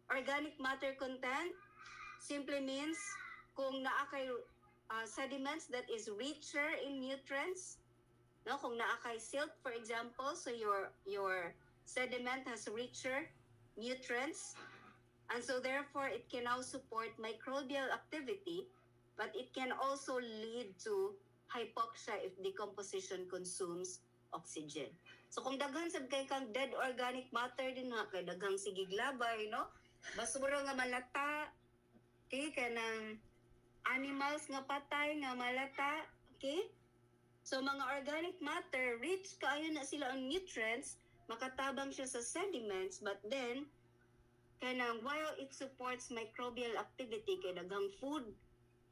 Organic matter content simply means kung naa kay sediments that is richer in nutrients, no, kung naa kay silt for example, so your sediment has richer nutrients, and so therefore it can now support microbial activity, but it can also lead to hypoxia if decomposition consumes oxygen. So kung daghan sad kay kang dead organic matter din ha, kay daghang sigiglabay, no, basura nga malata, okay, kanang animals nga patay nga malata, okay? So mga organic matter, rich kaayo na sila ang nutrients, makatabang siya sa sediments, but then kanang while it supports microbial activity kay daghang food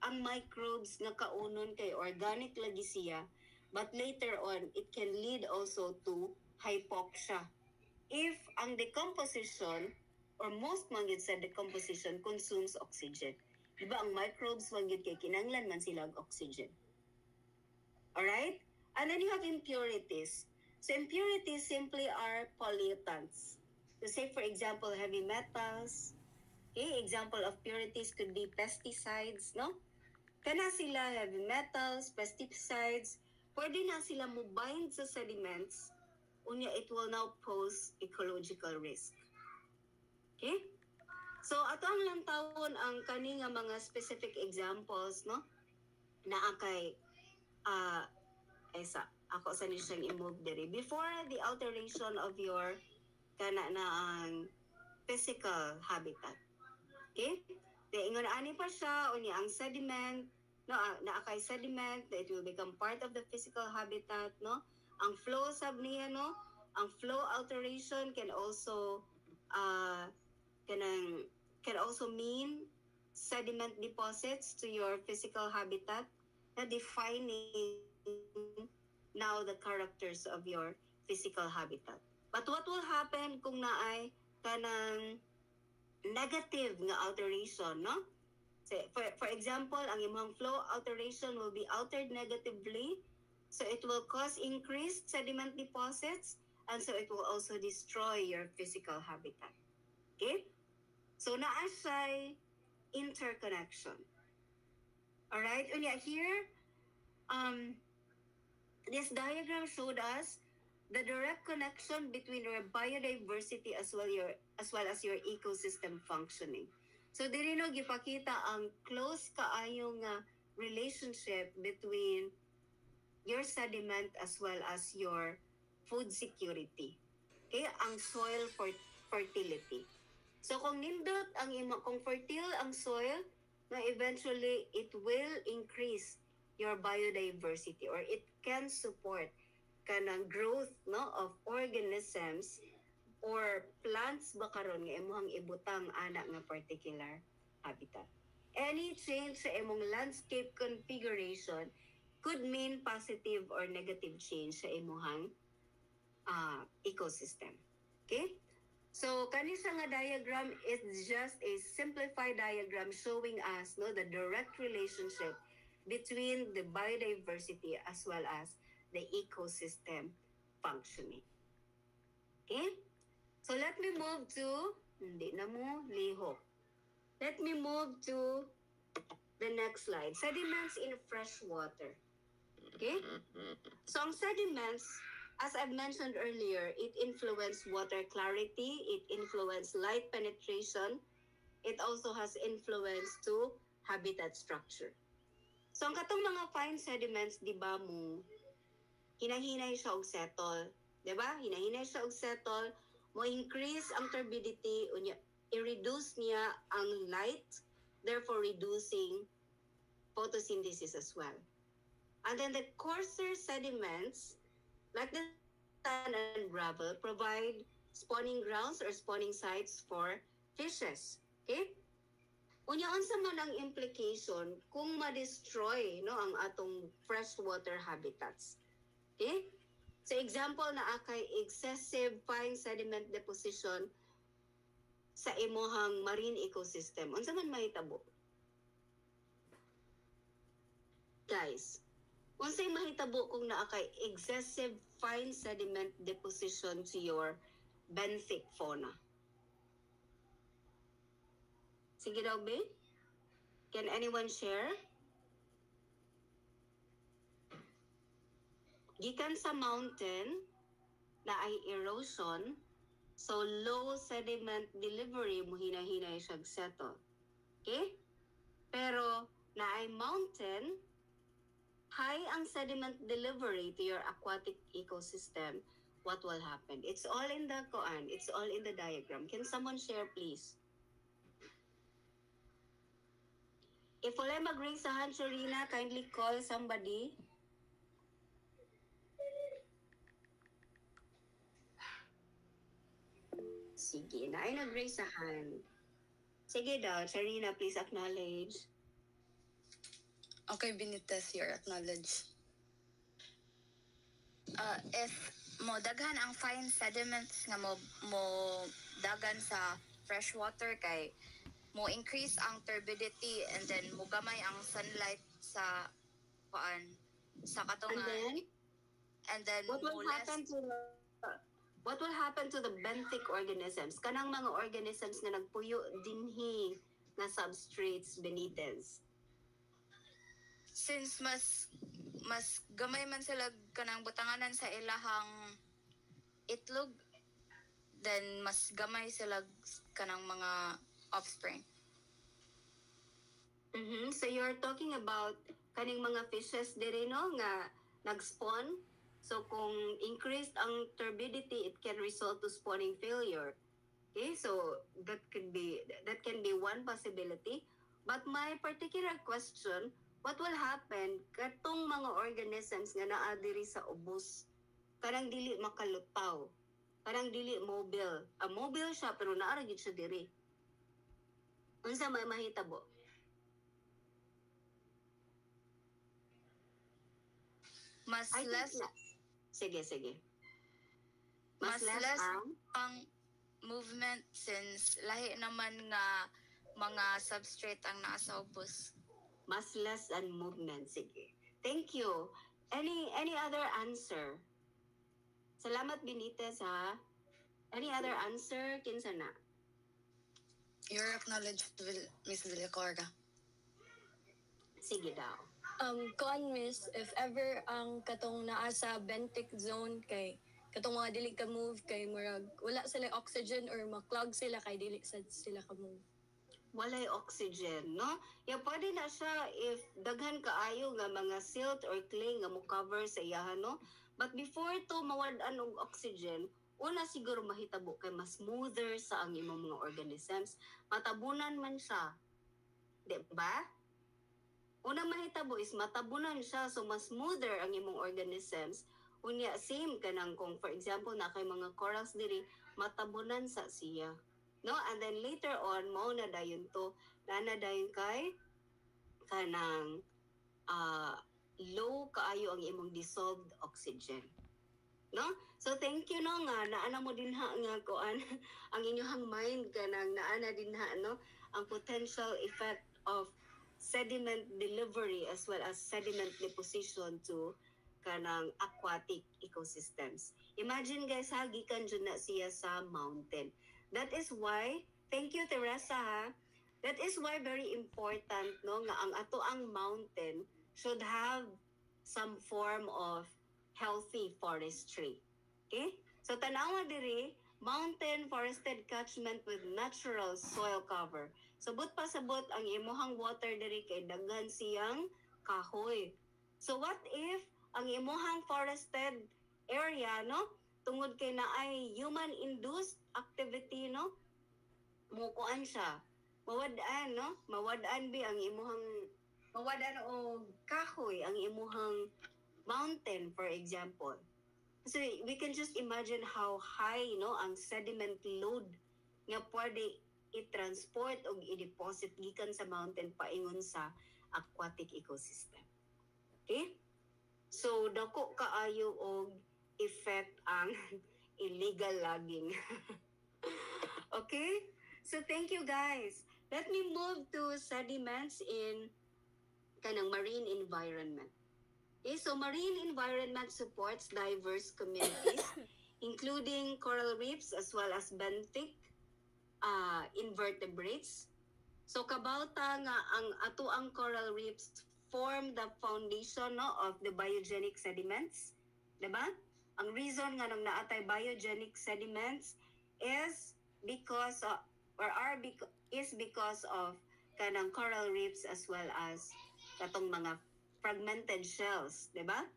ang microbes nga kaunon kay organic lagi siya, but later on it can lead also to hypoxia if ang decomposition or most man gyud sa decomposition consumes oxygen. Diba ang microbes man gyud kay kinahanglan man sila og oxygen. Alright? And then you have impurities. So impurities simply are pollutants. So say for example heavy metals. Okay, example of purities could be pesticides, no? Kana sila heavy metals, pesticides, pwede na sila mo bind sa sediments, unya it will now pose ecological risk. Okay? So ato ang lang tawon ang kani nga mga specific examples, no? Naa kay ako sa siyang i-move diri. Before the alteration of your kana na ang physical habitat. Okay? Kaya ingon ani pa siya unya ang sediment, no, naa kay sediment, it will become part of the physical habitat, no? Ang flow sab niya, no? Ang flow alteration can also can also mean sediment deposits to your physical habitat na defining now the characters of your physical habitat. But what will happen kung naay kanang negative nga alteration, no? So, for example, ang imong flow alteration will be altered negatively, so it will cause increased sediment deposits, and so it will also destroy your physical habitat. Okay? So naa siya interconnection. Alright? Unya here, this diagram showed us the direct connection between your biodiversity as well as your ecosystem functioning. So diri no gipakita ang close kaayo nga relationship between your sediment as well as your food security. Okay, ang soil fertility. So kung nindot ang kung fertile ang soil, na eventually it will increase your biodiversity or it can support kanang growth no of organisms or plants ba karon nga imong ibutang ana nga particular habitat. Any change sa imong landscape configuration could mean positive or negative change sa imong ecosystem. Okay? So kanisa nga diagram is just a simplified diagram showing us no the direct relationship between the biodiversity as well as the ecosystem functioning. Okay? So let me move to, hindi na mo, lihok. Let me move to the next slide. Sediments in fresh water. Okay? So ang sediments, as I've mentioned earlier, it influence water clarity, it influence light penetration, it also has influence to habitat structure. So ang katong mga fine sediments, di ba mo, hinahinay siya og settle. Di ba? Hinahinay siya og settle, mo increase ang turbidity, i-reduce niya ang light, therefore reducing photosynthesis as well. And then the coarser sediments, like the sand and gravel, provide spawning grounds or spawning sites for fishes. Okay? Unyaon sa man ang implication kung ma-destroy no, ang atong freshwater habitats. Okay? So example na akay excessive fine sediment deposition sa imuhang marine ecosystem. Unsa man mahitabo? Guys, unsay mahitabo kung naakay excessive fine sediment deposition to your benthic fauna? Sige daw, be? Can anyone share? Gikan sa mountain na ay erosion, so low sediment delivery mo hinahinay siya settle. Okay? Pero na ay mountain, high ang sediment delivery to your aquatic ecosystem, what will happen? It's all in the koan. It's all in the diagram. Can someone share, please? If wala mag-raise sa hand, Sharina, kindly call somebody. Sige, na ay nag-raise sa hand. Sige daw, Sharina, please acknowledge. Okay, Benitez, your acknowledge. If mo daghan ang fine sediments nga mo dagan sa fresh water kay mo increase ang turbidity and then mo gamay ang sunlight sa katungan and then what will happen to the benthic organisms? Kanang mga organisms na nagpuyo dinhi na substrates Benitez. Since mas gamay man sila kanang butanganan sa ilahang itlog, then mas gamay sila kanang mga offspring. So you're talking about kaning mga fishes dire no nga nag-spawn. So kung increased ang turbidity, it can result to spawning failure. Okay, so that can be one possibility. But my particular question, what will happen katong mga organisms nga naa diri sa ubos kanang dili makalutaw, kanang dili mobile. Mobile siya pero naa ra gyud siya diri. Unsa may mahitabo? Mas less Sige. Mas less ang movement since lahi naman nga mga substrate ang naa sa ubos. Mas less ang movement. Sige. Thank you. Any other answer? Salamat, Benitez, ha? Any other answer? Kinsa na? Your acknowledge, Miss Villacorga. Sige daw. Kuan miss, if ever ang katong naa sa benthic zone kay katong mga dili ka move kay murag wala sila oxygen or ma-clog sila kay dili sila ka move. Walay oxygen, no? Pwede na siya if daghan kaayo nga mga silt or clay nga mo cover sa iyahan, no? But before to mawad-an og oxygen, una siguro mahitabo kay mas smoother sa ang imong mga organisms, matabunan man siya, di ba? Una mahitabo is matabunan siya, so mas smoother ang imong organisms. Unya same kanang kung for example na kay mga corals diri, matabunan sa siya, no? And then later on mao na dayon to, na dayon kay kanang low kaayo ang imong dissolved oxygen, no? So thank you no nga naana mo dinha nga kuan ang inyong mind kanang naana dinha no ang potential effect of sediment delivery as well as sediment deposition to kanang aquatic ecosystems. Imagine guys ha, gikan jud na siya sa mountain. That is why, thank you Teresa ha, that is why very important no nga ang ato ang mountain should have some form of healthy forestry. Okay? So tanawa diri, mountain forested catchment with natural soil cover. So but pasabot ang imuhang water diri kay daghan siyang kahoy. So what if ang imuhang forested area no tungod kay naay human induced activity no mukuan siya, mawad-an no, mawad-an bi ang imuhang mawad-an o kahoy ang imuhang mountain for example. So we can just imagine how high no ang sediment load nga pwede i-transport o i-deposit gikan sa mountain paingon sa aquatic ecosystem. Okay? So dako kaayo og effect ang illegal logging. Okay? So thank you guys. Let me move to sediments in kanang marine environment. Okay, so marine environment supports diverse communities including coral reefs as well as benthic invertebrates. So kabauta nga ang ato ang coral reefs form the foundation no, of the biogenic sediments. Diba? Ang reason nga nang naatay biogenic sediments is because of, is because of kanang coral reefs as well as katong mga fragmented shells, diba?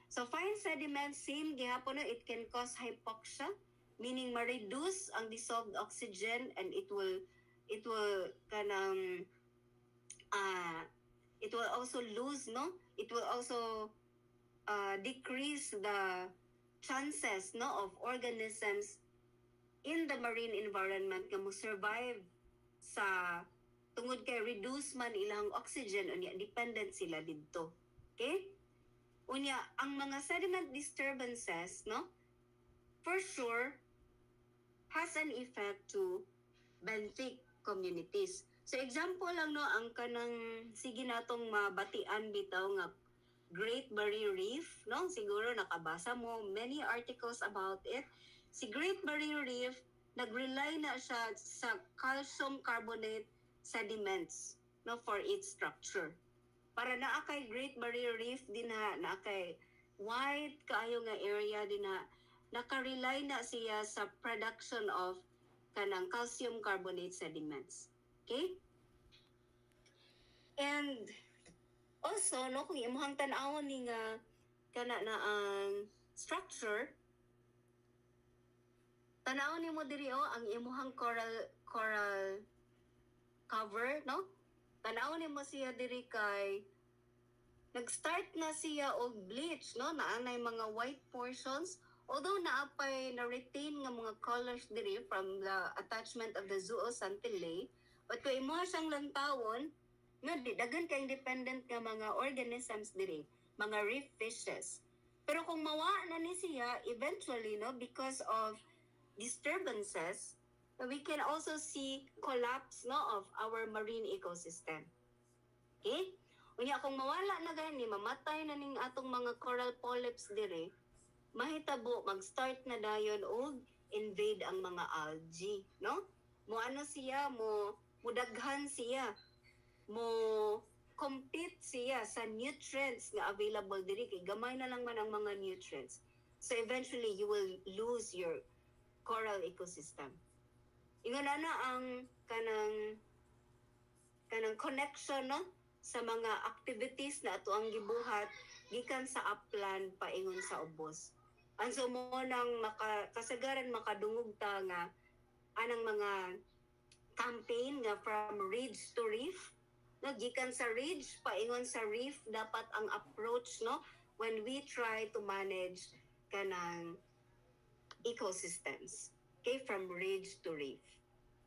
So fine sediments, same gihapon no, it can cause hypoxia, meaning ma-reduce ang dissolved oxygen and it will kanang it will also lose no, it will also decrease the chances no of organisms in the marine environment nga mo survive sa tungod kay reduce man ilang oxygen unya dependent sila didto. Okay? Unya ang mga sediment disturbances no for sure has an effect to benthic communities. So example lang no ang kanang sige natong mabatian bitaw nga Great Barrier Reef no, siguro nakabasa mo many articles about it. Si Great Barrier Reef nag-rely na siya sa calcium carbonate sediments no for its structure. Para naa kay Great Barrier Reef din na kay wide kaayo nga area din na naka-rely na siya sa production of kanang calcium carbonate sediments. Okay? And also no kung imong tan-awon ni nga kana na ang structure, tan-awon nimo diri ang imong coral cover no, tan-awon nimo siya diri kay nag-start na siya og bleach no, naanay mga white portions although naapay na retain nga mga colors diri from the attachment of the zooxanthellae, but kung imo siyang lantawon nga daghan kay independent nga mga organisms diri, mga reef fishes. Pero kung mawa na ni siya eventually no because of disturbances, we can also see collapse no of our marine ecosystem. Okay? Unya kung mawala na gani, mamatay na ning atong mga coral polyps diri, mahitabo mag-start na dayon og invade ang mga algae, no? Mo ano siya, mo daghan siya, mo compete siya sa nutrients nga available diri kay gamay na lang man ang mga nutrients. So eventually you will lose your coral ecosystem. Ingon na ang kanang connection no sa mga activities na ato ang gibuhat gikan sa upland paingon sa ubos. Ang so mo nang kasagaran makadungog ta nga anang mga campaign nga from ridge to reef, no, gikan sa ridge paingon sa reef dapat ang approach, no, when we try to manage kanang ecosystems, okay, from ridge to reef.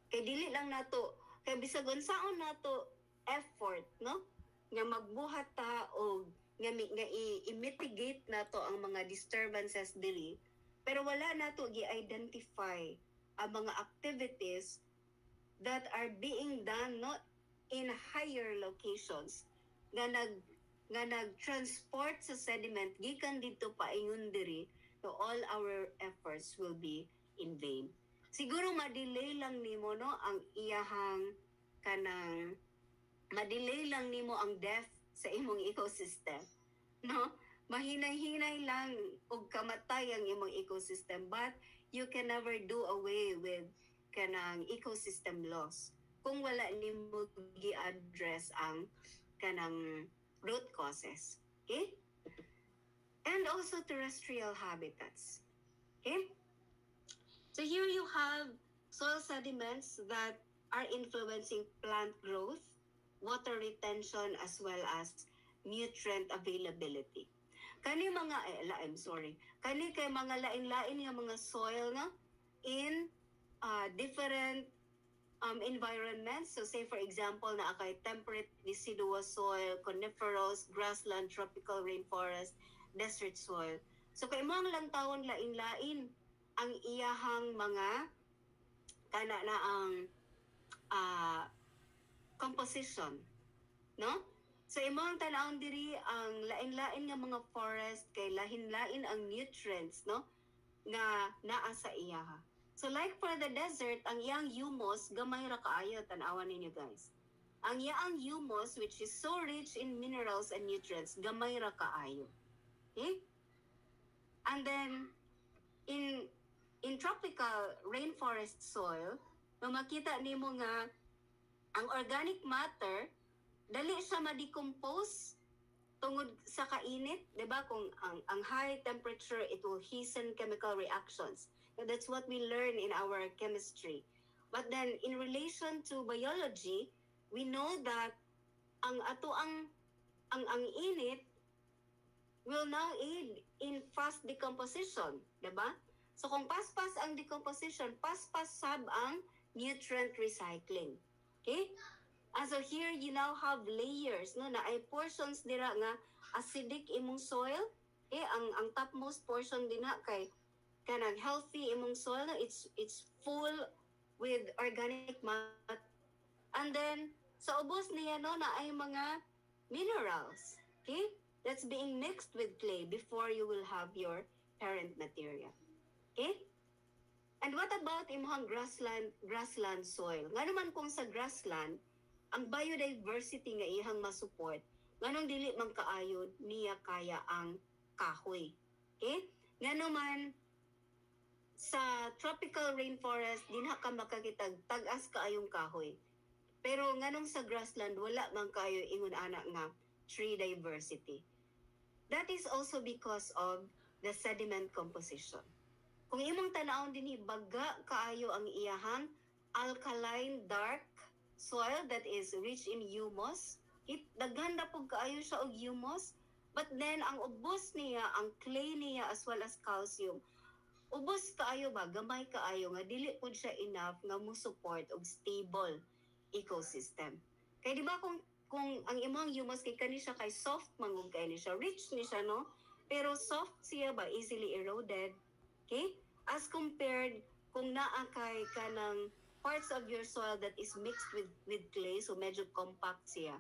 Kay dili lang nato, kay bisag unsaon nato effort, no, nga magbuhat ta o nga i-mitigate nato ang mga disturbances dili, pero wala nato gi-identify ang mga activities that are being done, no, in higher locations nga nag-transport sa sediment gikan dito paingon diri, so all our efforts will be in vain. Siguro ma-delay lang nimo, no, ang iyahang kanang ma-delay lang nimo ang death sa imong ecosystem, no? Mahinay-hinay lang og kamatay ang imong ecosystem, but you can never do away with kanang ecosystem loss kung wala nimo gi-address ang kanang root causes. Okay? And also terrestrial habitats. Okay? So here you have soil sediments that are influencing plant growth, water retention, as well as nutrient availability. Kani mga, kani kay mga lain-lain nga mga soil na in different environments. So say for example na kay temperate deciduous soil, coniferous, grassland, tropical rainforest, desert soil. So kay mga lang taon lain-lain ang iyahang mga kana na ang composition, no? So imong tanawon diri ang lain-lain nga mga forest kay lahin-lain ang nutrients, no, nga naa sa iyaha. So like for the desert, ang iyang humus gamay ra kaayo, tan-awan ninyo guys. Ang iyang humus, which is so rich in minerals and nutrients, gamay ra kaayo. Okay? And then in tropical rainforest soil, makita nimo nga ang organic matter dali siya ma-decompose tungod sa kainit, 'di ba? Kung ang high temperature, it will hasten chemical reactions. So that's what we learn in our chemistry. But then in relation to biology, we know that ang init will now aid in fast decomposition, 'di ba? So kung paspas ang decomposition, paspas sab ang nutrient recycling. Okay? And so here you now have layers, no, na ay portions dira nga acidic imong soil, okay? Ang topmost portion din na kay kanang healthy imong soil, no? It's full with organic matter. And then sa ubos niya, no, na ay mga minerals, okay? That's being mixed with clay before you will have your parent material. Okay? And what about imong grassland soil? Nga naman kung sa grassland, ang biodiversity nga ihang masupport, nganong dili man kaayo niya kaya ang kahoy. Okay? Nga naman sa tropical rainforest, dinha ka makakitag tag-as kaayong kahoy. Pero nganong sa grassland, wala man kayo ingon ana nga tree diversity. That is also because of the sediment composition. Kung imong tanawon dinhi, baga kaayo ang iyahang alkaline dark soil that is rich in humus. Daghan na po kaayo siya og humus, but then ang ubos niya, ang clay niya as well as calcium, ubos kaayo ba, gamay kaayo nga dili pud siya enough nga mo support og stable ecosystem. Kay di ba kung ang imong humus kay kani siya kay soft mangug kay ni siya, rich ni siya, no? Pero soft siya ba, easily eroded. Okay? As compared kung naa kay kanang parts of your soil that is mixed with clay, so medyo compact siya.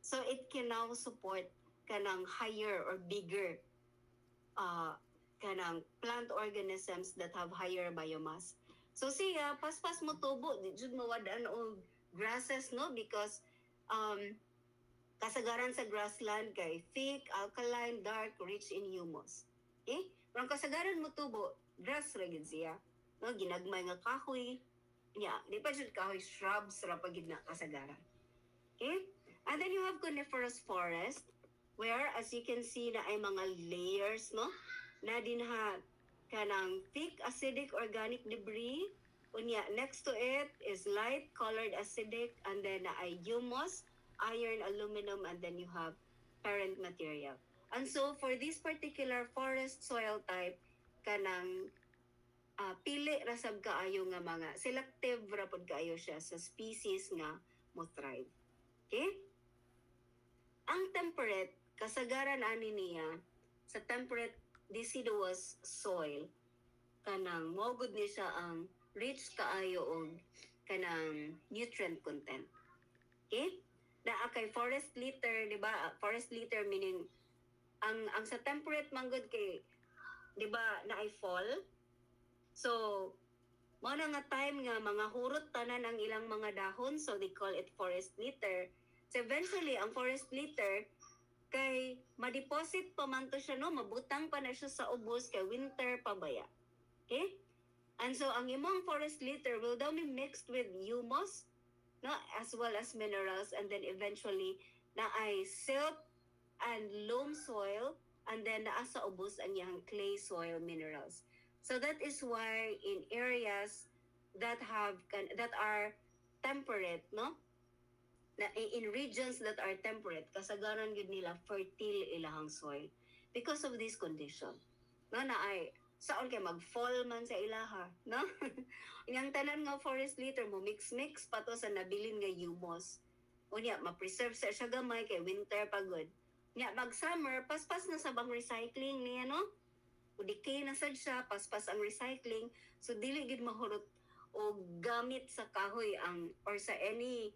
So it can now support kanang higher or bigger kanang plant organisms that have higher biomass. So siya, paspas mo tubo, di jud mawadaan og grasses, no? Because kasagaran sa grassland kay thick, alkaline, dark, rich in humus. Okay? Pero ang kasagaran mo tubo, grass ra gid siya. No, ginagmay nga kahoy. Yeah, di pa jud kahoy, shrubs ra pa gid na kasagaran. Okay? And then you have coniferous forest where as you can see na ay mga layers, no? na dinha kanang thick acidic organic debris. Unya, next to it is light colored acidic, and then ay humus, iron, aluminum, and then you have parent material. And so for this particular forest soil type, kanang pili ra sab kaayo nga mga selective ra pod kaayo siya sa species nga mo thrive. Okay? Ang temperate, kasagaran ani niya sa temperate deciduous soil, kanang mogod ni siya ang rich kaayo og kanang nutrient content. Okay? Naa kay forest litter, di ba? Forest litter meaning ang sa temperate manggod kay, di ba, na ay fall. So, mo na nga time nga mga hurot tanan ang ilang mga dahon, so they call it forest litter. So eventually, ang forest litter kay ma-deposit pa man to siya, no? Mabutang pa na siya sa ubos kay winter pa baya. Okay? And so, ang imong forest litter will daw be mixed with humus, no, as well as minerals, and then eventually na ay silt and loam soil, and then naa sa ubos ang yang clay soil minerals. So that is why in areas that are temperate, no, na in regions that are temperate, kasagaran gud nila fertile ilahang soil because of this condition, no, na ay saon kay mag-fall man sa ilaha, no? Inyang tanan nga forest litter mo mix pa to sa nabilin nga humus. Unya ma-preserve sa siya gamay kay winter pagod. Nya mag-summer paspas na sa bang recycling niya, no? O decay na sad siya, paspas ang recycling, so dili gid mahurot o gamit sa kahoy ang or sa any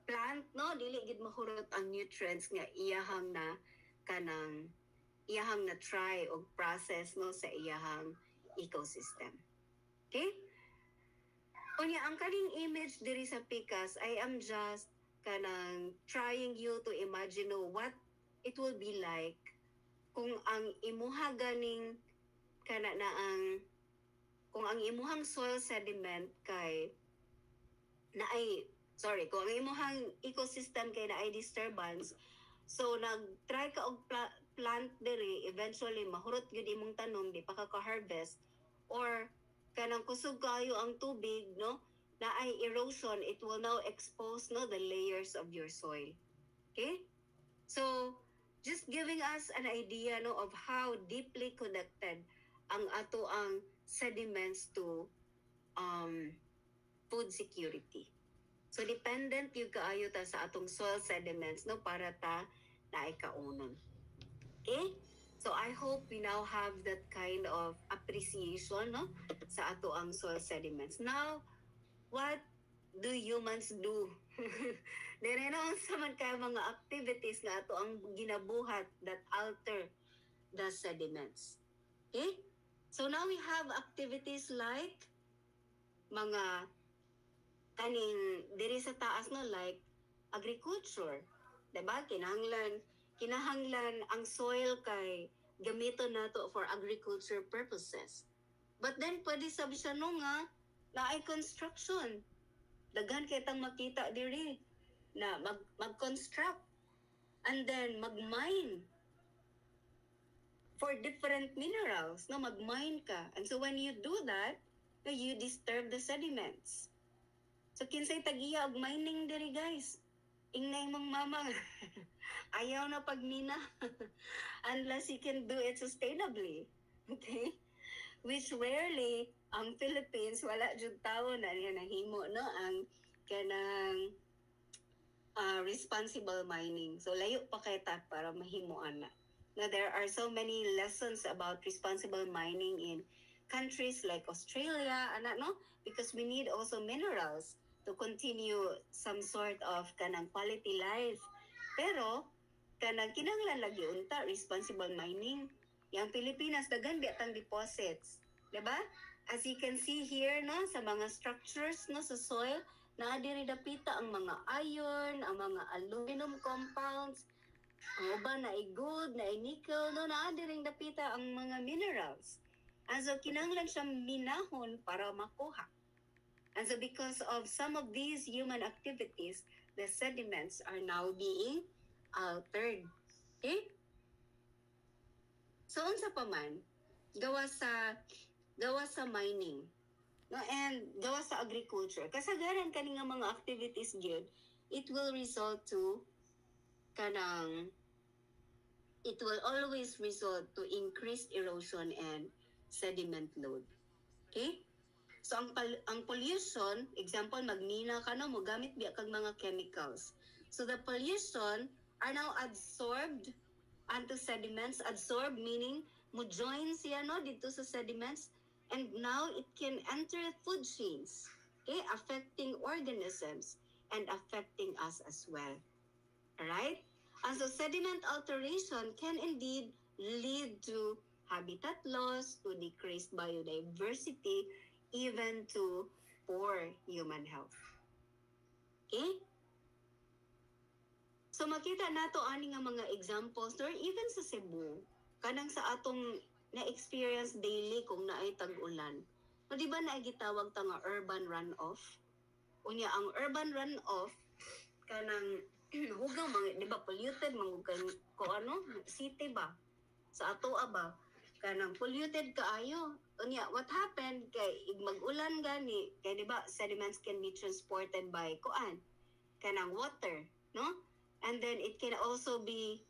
plant, no, dili gid mahurot ang nutrients nga iyahang na try o process, no, sa iyahang ecosystem. Okay? Unya, ang kaning image diri sa PICAS, I am just trying you to imagine, no, what it will be like kung ang imuha ganing kung ang imuhang soil sediment kay kung ang imuhang ecosystem kay na ay disturbance, so nag-try ka og plant diri, eventually mahurot gyud imong tanom, di pa ka harvest, or kanang kusog kayo ang tubig, no, na ay erosion, it will now expose, no, the layers of your soil. Okay? So just giving us an idea, no, of how deeply connected ang ato ang sediments to food security. So dependent yung kaayo ta sa atong soil sediments, no, para ta na ay kaunon. Okay? So I hope we now have that kind of appreciation, no, sa ato ang soil sediments. Now, what do humans do? Dire na sa man kay mga activities nga ato ang ginabuhat that alter the sediments. Okay? So now we have activities like mga kaning diri sa taas, no, like agriculture. Diba? Kinahanglan ang soil kay gamiton nato for agriculture purposes. But then pwede sabi siya no nga na ay construction. Daghan kay tang makita diri na mag-construct and then mag-mine for different minerals, no, mag-mine ka. And so when you do that, you disturb the sediments. So kinsay tagiya og mining diri, guys? Ingnay mong mama. Ayaw na pagmina unless you can do it sustainably. Okay? Which rarely ang Philippines wala jud tawo na niya nahimo, no, ang kanang responsible mining. So layo pa kay ta para mahimuan na. Now there are so many lessons about responsible mining in countries like Australia, no, because we need also minerals to continue some sort of kanang quality life. Pero kanang kinahanglan lagi unta responsible mining. Yang Pilipinas daghan biatang deposits, 'di ba? As you can see here, no, sa mga structures, no, sa soil, naa diri dapita ang mga iron, ang mga aluminum compounds, ang uban na gold, na nickel, no, naa diri dapita ang mga minerals. And so kinahanglan siya minahon para makuha. And so because of some of these human activities, the sediments are now being altered. Okay? So unsa pa man gawa sa mining, no, and gawa sa agriculture, kasagaran kani nga mga activities gyud, it will result to kanang it will always result to increased erosion and sediment load. Okay? So ang pollution, example magmina ka no, mo gamit biya kag mga chemicals. So the pollution are now absorbed onto sediments. Absorb meaning mo join siya no dito sa sediments, and now it can enter food chains, okay, affecting organisms and affecting us as well. Alright? And so sediment alteration can indeed lead to habitat loss, to decreased biodiversity, even to poor human health. Okay? So makita nato ani nga mga examples, or even sa Cebu, kanang sa atong na-experience daily kung naay tag-ulan. No, di ba naigitawag ta nga urban runoff? Unya, ang urban runoff, kanang hugang mga, di ba, polluted, mangugan ko ano, city ba? Sa atoa ba? Kanang polluted kaayo. Unya, what happened, kay mag-ulan gani, kay di ba, sediments can be transported by kuan, kanang water, no? And then it can also be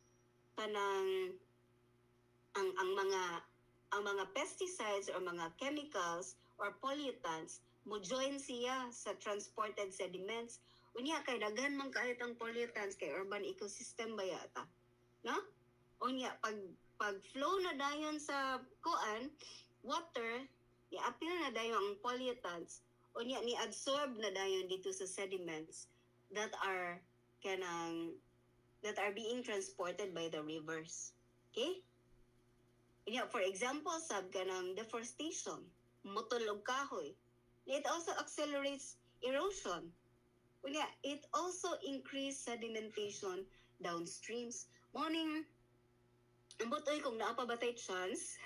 kanang ang mga pesticides or mga chemicals or pollutants mo join siya sa transported sediments. Unya kay daghan man kahit ang pollutants kay urban ecosystem ba yata, no? Unya pag flow na dayon sa kuan water, i-appeal na dayon ang pollutants, unya ni absorb na dayon dito sa sediments that are being transported by the rivers. Okay? Unya, for example, sab kanang deforestation, mutol og kahoy. It also accelerates erosion. Unya, it also increase sedimentation downstreams. Morning, ambot oy kung naa pa ba tay chance?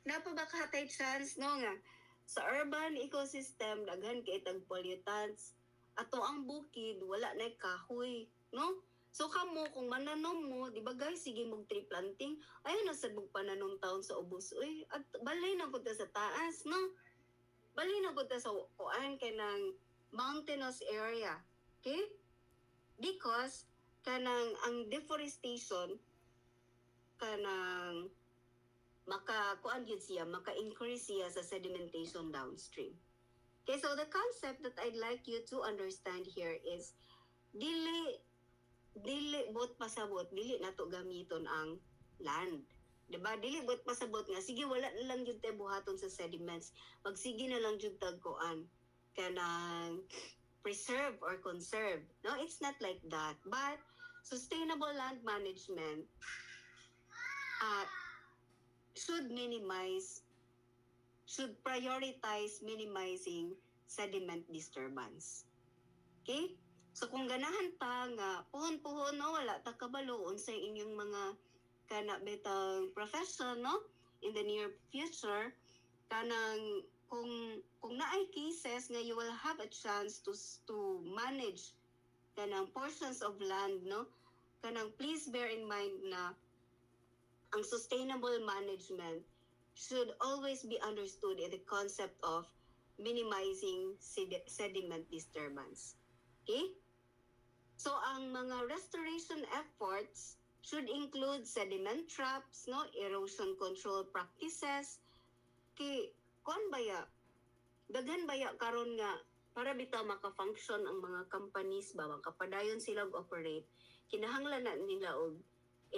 Naa pa ba ka tay chance no nga sa urban ecosystem daghan kay tag pollutants. Ato ang bukid wala na kahoy, no? So kamo kung mananom mo, di ba guys, sige mong tree planting. Ayun na sa pananom taon sa ubos. Uy, at balay na punta sa taas, no? Balay na punta sa kuan kay ng mountainous area. Okay? Because kanang ang deforestation kanang maka-kuan gyud siya, maka-increase siya sa sedimentation downstream. Okay, so the concept that I'd like you to understand here is dili bot pasabot, dili nato gamiton ang land. Diba? Dili bot pasabot nga sige wala na lang jud tay buhaton sa sediments. Magsige na lang jud tag kuan kanang preserve or conserve. No, it's not like that. But sustainable land management should prioritize minimizing sediment disturbance. Okay? So kung ganahan ta nga puhon-puhon no, wala ta kabalo unsay inyong mga kana betang profession no in the near future, kanang kung naay cases nga you will have a chance to manage kanang portions of land no, kanang please bear in mind na ang sustainable management should always be understood in the concept of minimizing sediment disturbance. Okay? So ang mga restoration efforts should include sediment traps, no, erosion control practices. Kay kon baya daghan baya karon nga para bitaw maka-function ang mga companies ba, makapadayon sila operate, kinahanglan na nila og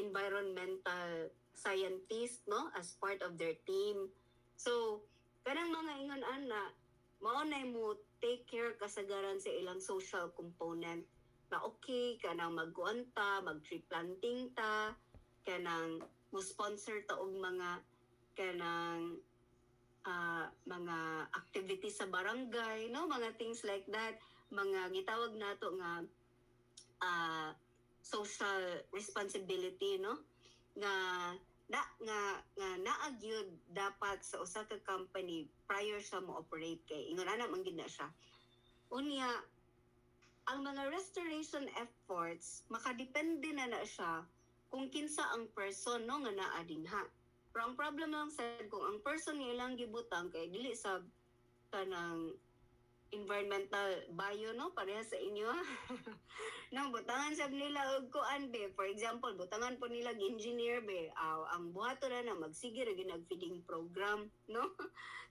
environmental scientist no as part of their team. So kanang mga ingon ana mao na mo take care kasagaran sa ilang social component na okay kanang magkuan ta, mag-tree planting ta, kanang mo sponsor ta og mga kanang mga activities sa barangay no, mga things like that, mga gitawag nato nga social responsibility no, nga naagyud dapat sa usa ka company prior sa mo operate kay ingon ana man gid na siya. Unya ang mga restoration efforts makadepende na siya kung kinsa ang person no nga naa dinha. Pero ang problem lang sad kung ang person nga ilang gibutang kay dili sa kanang environmental bio no pareha sa inyo. Nang butangan sab nila og kuan be, for example butangan po nila engineer be, ang buhaton na magsige ra gyud feeding program no.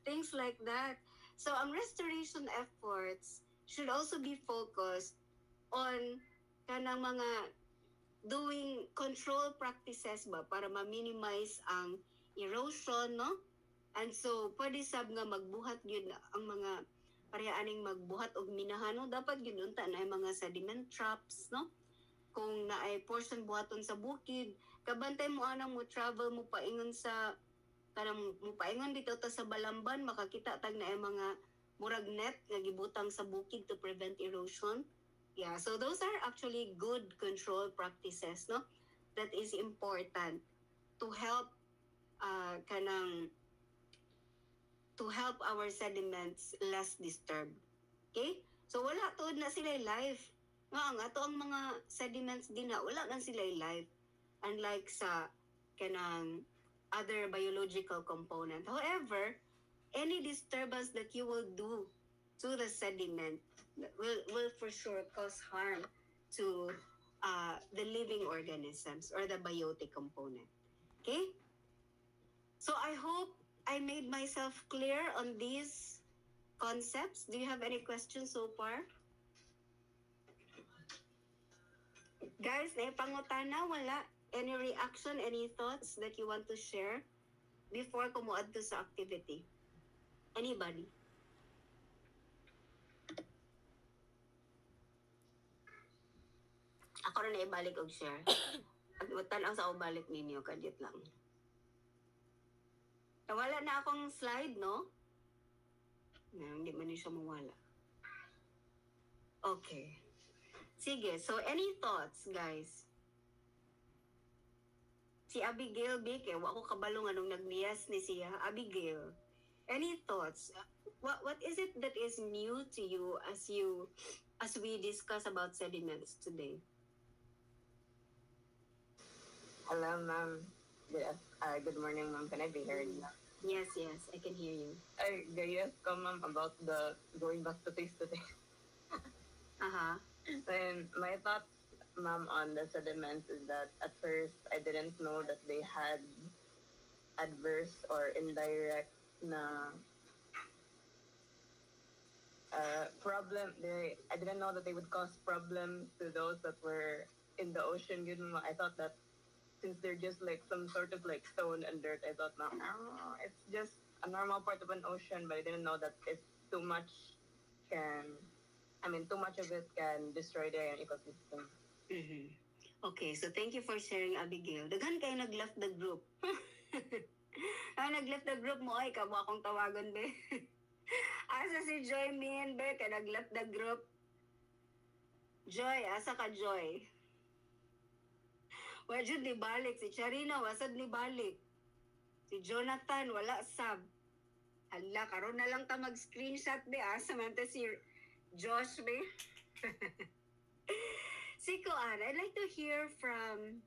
Things like that. So ang restoration efforts should also be focused on kanang mga doing control practices ba para ma-minimize ang erosion no. And so pwede sab nga magbuhat gyud ang mga parehaning magbuhat og minahan no, dapat gyud unta na ay mga sediment traps no. Kung naay portion buhaton sa bukid, kabantay mo anang mo travel mo paingon sa kanang mo paingon dito ta sa Balamban, makakita tag na ay mga murag net nga gibutang sa bukid to prevent erosion. Yeah, so those are actually good control practices no, that is important to help kanang to help our sediments less disturbed. Okay? So wala tuod na sila live. Nga ang ato ang mga sediments din na wala na sila live. Unlike sa kanang other biological component. However, any disturbance that you will do to the sediment will for sure cause harm to the living organisms or the biotic component. Okay? So I hope I made myself clear on these concepts. Do you have any questions so far? Guys, naipangutana, wala? Any reaction, any thoughts that you want to share before kumuad to sa activity? Anybody? Ako rin naibalik og share. Tanaw sa ubalik ninyo, kadit lang. Wala na akong slide, no? Hindi man siya mawala. Okay. Sige, so any thoughts, guys? Si Abigail Bike, wa ko kabalo nga nung nagniyas ni siya. Abigail, any thoughts? What is it that is new to you as we discuss about sediments today? Hello, ma'am. Good morning, ma'am. Can I be heard? Yes, I can hear you. I guess, ma'am, about the going back to face-to-face. Uh-huh. And my thoughts, ma'am, on the sediments is that at first I didn't know that they had adverse or indirect na problem. I didn't know that they would cause problems to those that were in the ocean. You know, I thought that since they're just like some sort of like stone and dirt, I thought, no, it's just a normal part of an ocean, but I didn't know that if too much too much of it can destroy the ecosystem. Mm-hmm. Okay, so thank you for sharing, Abigail. Daghan kayo nag-left the group. Nag-left the group mo, ay, kabo akong tawagon, be. Asa si Joy Min, be, ka nag-left the group. Joy, asa ka, Joy? Wajud ni balik. Si Charina, wasad ni balik. Si Jonathan, wala sab. Hala, karon na lang ta mag-screenshot, be. Asa man ta si Josh, be. Si Koan, I'd like to hear from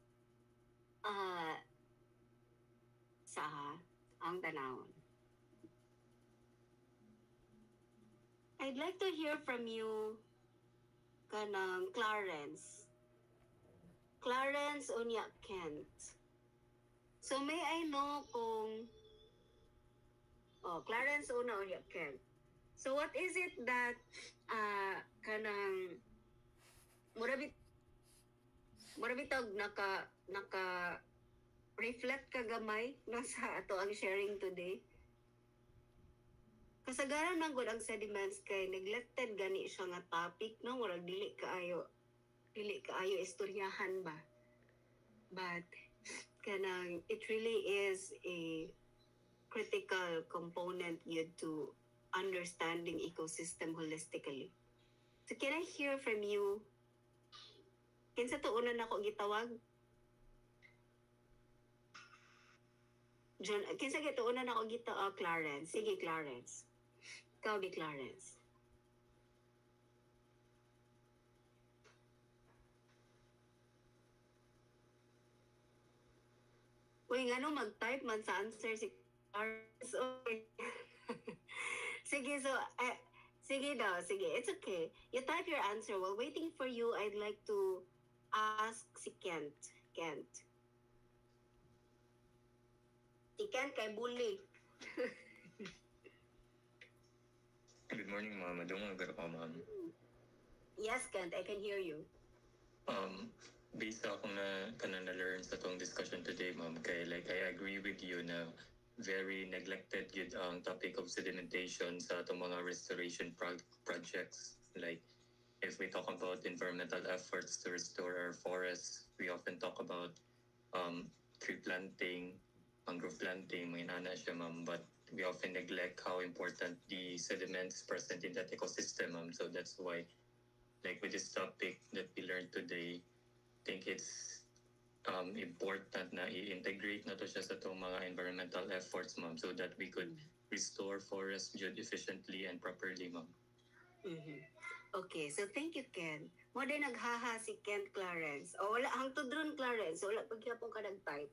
ang tanawon. I'd like to hear from you kanang Clarence unya Kent. So may I know kung Clarence una unya Kent. So what is it that kanang murabitog naka reflect kagamay no sa ato ang sharing today? Kasagaran man gud ang sediments kay neglected gani siya nga topic no, murag dili kaayo istoryahan ba, but kanang it really is a critical component yun to understanding ecosystem holistically. So can I hear from you? Kinsa to una nako gitawag? John, kinsa gito una nako gitawag? Clarence. Sige, Clarence. Ikaw di Clarence. Uy, nga no, mag-type man sa answer si Cars. Uy. Sige, so, sige daw, sige. It's okay. You type your answer. While waiting for you, I'd like to ask si Kent. Kent. Si Kent kay bully. Good morning, Ma'am. Adungan ka ma'am. Yes, Kent, I can hear you. Based ako na learn sa tong discussion today, Ma'am, kay like I agree with you na very neglected yun ang topic of sedimentation sa atong mga restoration projects. Like if we talk about environmental efforts to restore our forests, we often talk about tree planting, mangrove planting, may nana siya, Ma'am, but we often neglect how important the sediments present in that ecosystem. So that's why, like with this topic that we learned today, I think it's important na i-integrate na to siya sa itong mga environmental efforts, Ma'am, so that we could restore forest efficiently and properly, Ma'am. Mm-hmm. Okay, so thank you, Ken. Mo din naghaha si Kent Clarence. O wala, hangtod ron Clarence. Wala pagyapon ka nag-type.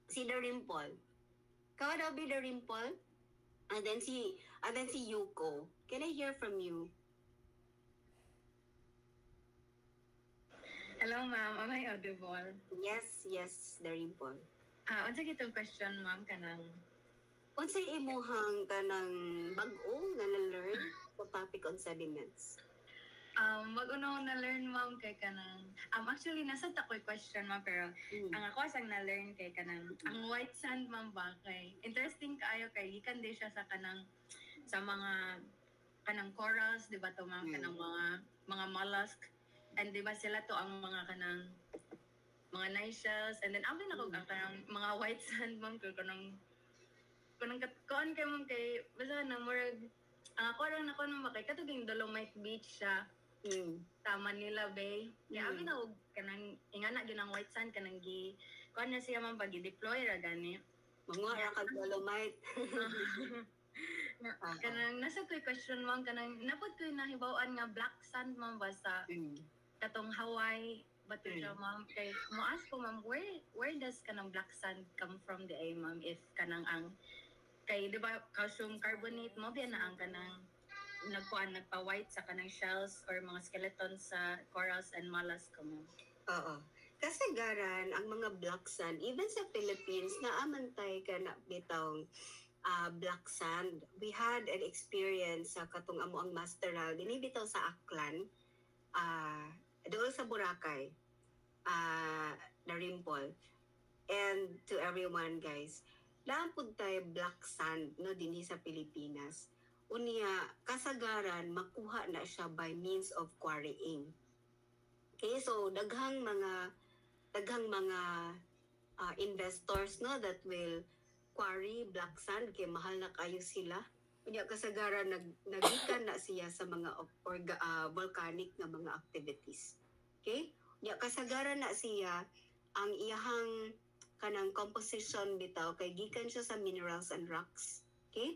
Si Darimple. Kau daw be Darimple? And then si Yuko. Can I hear from you? Hello, ma'am. Am I audible? Yes, Darimple. Unsa kitong question, ma'am, kanang Unsay imuhang kanang bag-o nga na-learn sa topic on sediments? mag-uno na learn, ma'am, kay kanang actually nasa takoy question, ma'am, pero ang ako asang na learn kay kanang ang white sand, ma'am, ba kay interesting kaayo kay gikan di siya sa kanang sa mga kanang corals, di ba to, ma'am, kanang mga mollusk, and di ba sila to ang mga kanang mga nice shells, and then abin ako ang kanang mga white sand, ma'am, kay kanang kuan kay, ma'am, kay basta na murag ang ako lang na kuno makay katuging Dolomite Beach siya. Sa Manila Bay. Kaya abi na og kanang ingana gyud ang white sand kanang kuan na siya, ma'am, pag i-deploy ra gani. Mga kag Dolomite. Kanang nasa ko'y question, ma'am, kanang napod ko'y nahibaw-an nga black sand, ma'am, basta katong Hawaii bato siya, ma'am, kay mo ask ko, ma'am, where does kanang black sand come from ma'am, if kanang ang kay di ba calcium carbonate mo biya na ang kanang nagpa-white sa kanang shells or mga skeletons sa corals and mollusks ko, ma'am. Oo. Kasagaran ang mga black sand, even sa Philippines, naamantay ka na bitong black sand. We had an experience sa katong amo ang masteral, dinibitaw sa Aklan, doon sa Boracay, na Rimple. And to everyone, guys, lampod tayo black sand, no, dinhi sa Pilipinas. Unya, kasagaran, makuha na siya by means of quarrying. Okay, so daghang mga investors, no, that will quarry black sand kay mahal na kayo sila. Unya, kasagaran nagikan na siya sa mga volcanic na mga activities. Okay? Unya, kasagaran na siya ang iyahang kanang composition bitaw kay gikan siya sa minerals and rocks. Okay?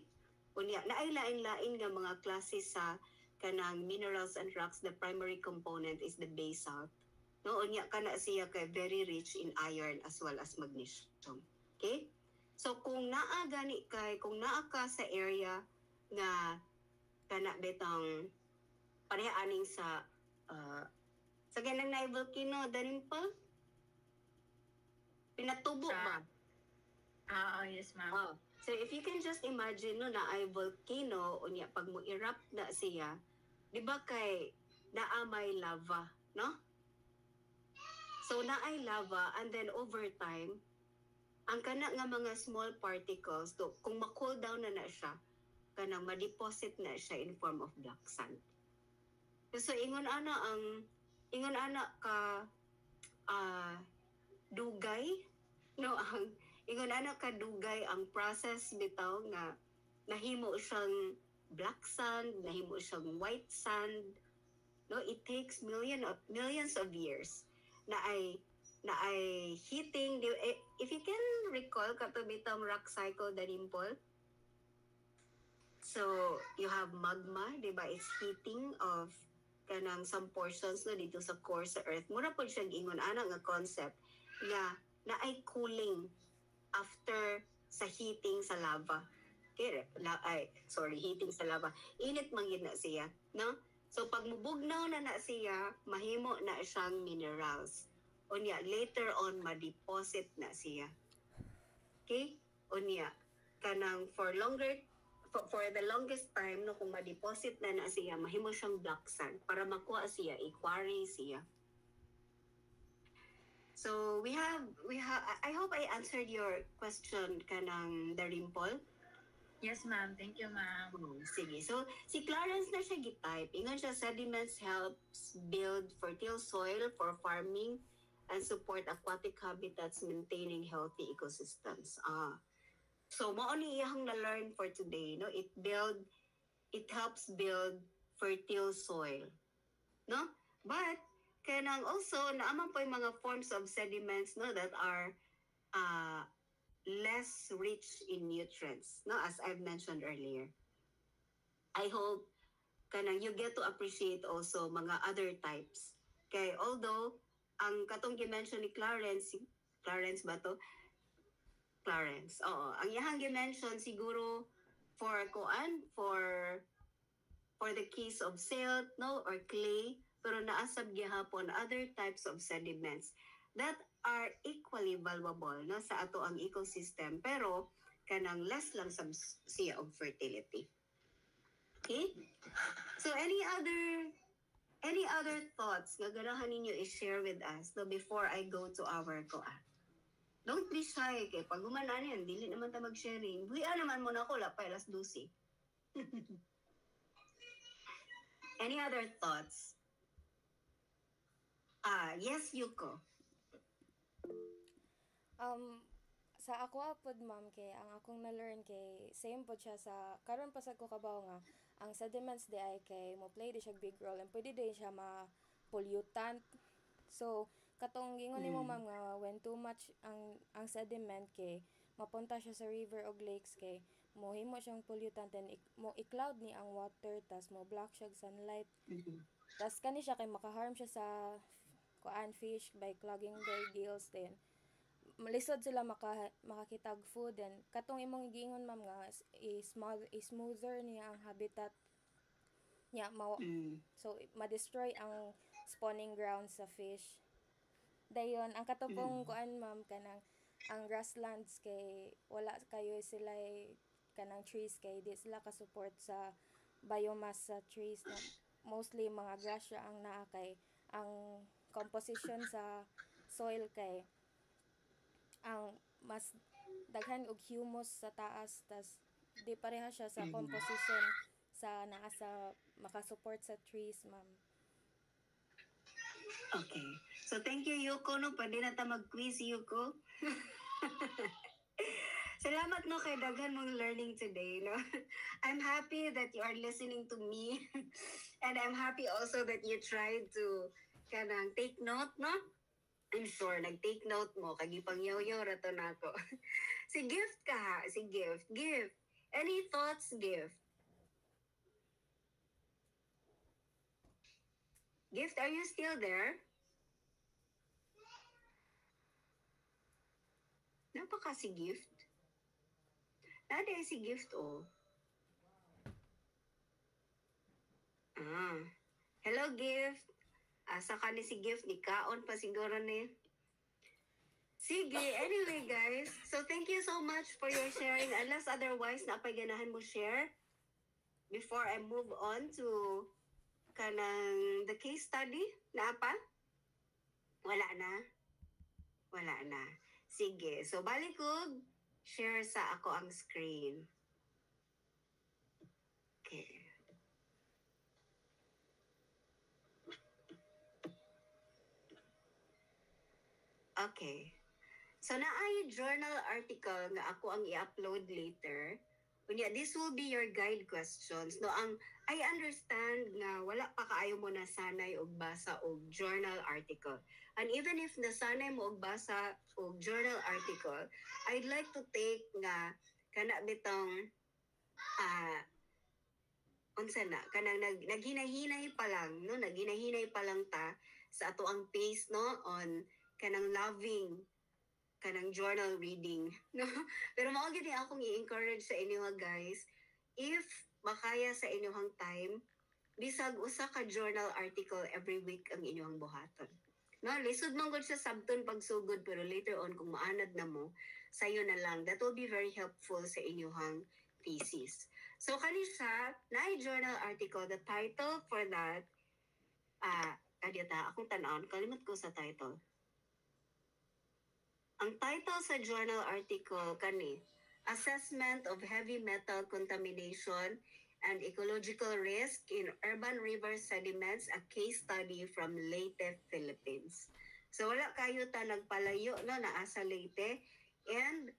Unya, naay lain-lain nga mga klase sa kanang minerals and rocks. The primary component is the basalt. No, unya kana siya kay very rich in iron as well as magnesium. Okay? So kung naa gani kay kung naa ka sa area nga kana betang pareha aning sa ganang na volcano Darimple, pinatubo ba? Yes, ma'am. So if you can just imagine, no, na ay volcano, unya pag mo erupt na siya, di ba kay naamay lava, no? So naay lava, and then over time, ang kana nga mga small particles, to, kung ma-cool down na siya, kanang ma-deposit na siya in form of black sand. So ingon ana ka dugay, no, ang ingon ana kadugay ang process bitaw nga nahimo siyang black sand, nahimo siyang white sand. No, it takes millions of years na ay heating. If you can recall kato bitang rock cycle Darimple. So you have magma, di ba? It's heating of kanang some portions no dito sa core sa earth. Mura po siyang ingon ana nga concept nga na ay cooling after sa heating sa lava. Heating sa lava. Init man yun na siya, no? So pag mubugnaw na siya, mahimo na siyang minerals. Unya, later on, ma-deposit na siya. Okay? Unya, kanang for the longest time, no, kung ma-deposit na siya, mahimo siyang black sand para makuha siya, i-quarry siya. So we have I hope I answered your question kanang Darimple. Yes, ma'am. Thank you, ma'am. Sige. So si Clarence na siya gitype. Ingon siya, sediments helps build fertile soil for farming and support aquatic habitats maintaining healthy ecosystems. So mao ni iyang na-learn for today, no? It helps build fertile soil. No? But kanang also naaman po yung mga forms of sediments, no, that are less rich in nutrients, no, as I've mentioned earlier. I hope kanang you get to appreciate also mga other types. Kay although ang katong gi-mention ni Clarence ba to? Clarence. Oo, ang iyang gi-mention siguro for the case of silt, no, or clay, pero naasab gihapon other types of sediments that are equally valuable, no, sa ato ang ecosystem, pero kanang less lang siya of fertility. Okay? So any other thoughts nga ganahan ninyo i-share with us, no, before I go to our koan? Don't be shy, kay pag humanan yan, dili naman ta mag-sharing. Buya naman mo na ko, lapay alas 12. Any other thoughts? Yes, Yuko. Sa ako apod, ma'am, kay ang akong na-learn kay same po siya sa karon pa sa ko kabaw nga ang sediments di ay kay mo play di siya big role and pwede din siya ma-pollutant. So katong gingon nimo, ma'am, nga when too much ang sediment kay mapunta siya sa river o lakes kay mohimo siyang pollutant and mo i-cloud ni ang water tas mo block siya sunlight. Tas kani siya kay makaharm siya sa fish by clogging their gills then malisod sila makakitag food and katong imong giingon, ma'am, nga smoother niya ang habitat niya so ma-destroy ang spawning grounds sa fish. Dayon ang katong ma'am, kanang ang grasslands kay wala kayo sila kanang trees kay di sila ka-support sa biomass sa trees na mostly mga grass ang naa kay ang composition sa soil kay ang mas daghan og humus sa taas tas di pareha siya sa composition sa naa sa makasupport sa trees, ma'am. Okay. So thank you, Yuko, no, pwede na ta mag-quiz, Yuko. Salamat, no, kay daghan mong learning today, no. I'm happy that you are listening to me and I'm happy also that you tried to kanang take note, no? I'm sure nag-take note mo kay gipangyaw-yaw ra to nako. Si Gift ka ha, si Gift. Gift. Any thoughts, Gift? Gift, are you still there? Napaka si Gift. Nada si Gift, oh. Hello, Gift. Asa ka ni si Gift, ni kaon pa siguro ni. Sige, anyway guys, so thank you so much for your sharing. Unless otherwise, napaganahan mo share before I move on to kanang the case study na pa? Wala na. Sige, so balik ko share sa ako ang screen. Okay. Okay. So naay journal article nga ako ang i-upload later. Kunya, this will be your guide questions. No, I understand nga wala pa kaayo mo nasanay og basa og journal article. And even if nasanay mo og basa og journal article, I'd like to take nga kana bitong unsa na kanang naghinahinay pa lang, no, naghinahinay pa lang ta sa ato ang pace, no, on kanang loving kanang journal reading. No? Pero mao gid akong i-encourage sa inyo nga guys, if makaya sa inyong time, bisag usa ka journal article every week ang inyong buhaton. No, lisod man gud siya sabton pagsugod pero later on kung maanad na mo, sayo na lang. That will be very helpful sa inyong thesis. So kani siya, na journal article, the title for that akong tan-aon, kalimot ko sa title. Ang title sa journal article kani, Assessment of Heavy Metal Contamination and Ecological Risk in Urban River Sediments, a Case Study from Leyte, Philippines. So wala kayo ta nagpalayo no naa sa Leyte, and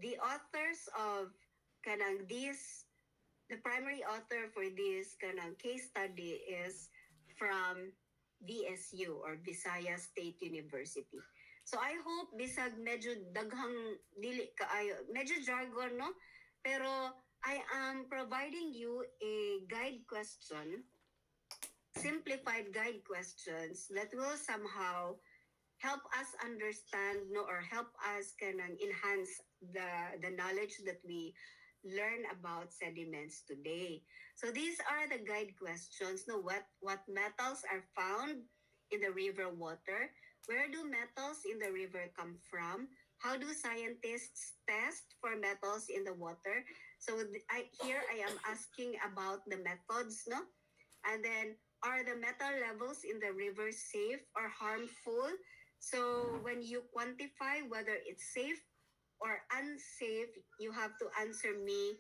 the authors of kanang this, the primary author for this kanang case study is from VSU or Visayas State University. So I hope bisag medyo daghang dili kaayo, medyo jargon no, pero I am providing you a guide question, simplified guide questions that will somehow help us understand no, or help us kanang enhance the knowledge that we learn about sediments today. So these are the guide questions. No, what metals are found in the river water? Where do metals in the river come from? How do scientists test for metals in the water? So here I am asking about the methods, no? And then, are the metal levels in the river safe or harmful? So when you quantify whether it's safe or unsafe, you have to answer me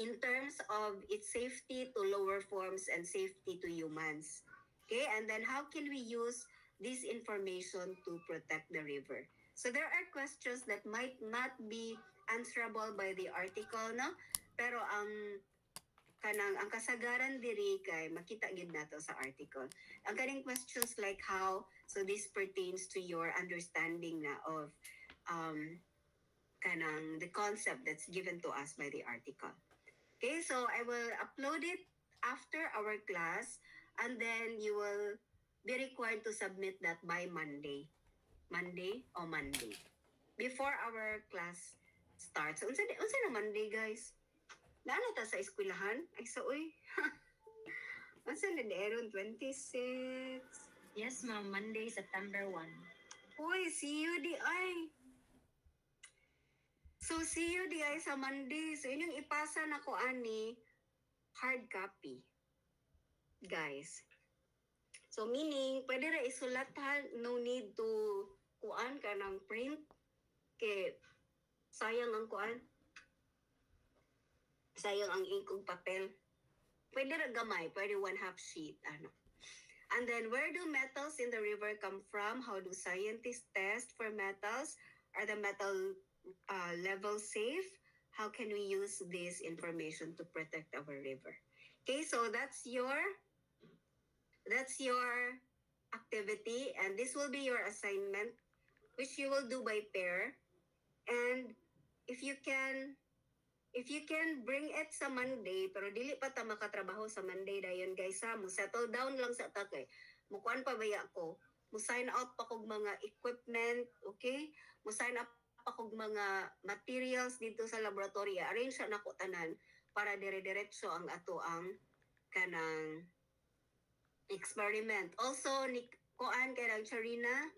in terms of its safety to lower forms and safety to humans. Okay, and then how can we use this information to protect the river? So there are questions that might not be answerable by the article, no? Pero ang kasagaran diri kay makita gid nato sa article. Ang kaning questions like how, so this pertains to your understanding na of the concept that's given to us by the article. Okay, so I will upload it after our class, and then you will be required to submit that by Monday. Monday, before our class starts. Unsa na Monday, guys? Naano ta sa eskwelahan? Ay, so, uy. Unsa na deron? 26? Yes, ma'am. Monday, September 1. Uy, see you di ay. So, see you di ay sa Monday. So, inyong ipasa na ko ani hard copy. Guys. So, meaning, pwede ra isulat ha, no need to kuan ka ng print. Kay, sayang ang kuan. Sayang ang inkong papel. Pwede ra gamay, pwede 1/2 sheet. Ano. And then, where do metals in the river come from? How do scientists test for metals? Are the metal levels safe? How can we use this information to protect our river? Okay, so that's your activity, and this will be your assignment, which you will do by pair. And if you can bring it sa Monday, pero dili pa ta makatrabaho sa Monday dayon guys ha, mo settle down lang sa takay. Mukuan pa baya ko, mo sign out pa kog mga equipment, okay? Mo sign up pa kog mga materials dito sa laboratory. Arrange na ko tanan para dire-diretso ang ato ang kanang experiment. Also, ni kuan kay Charina,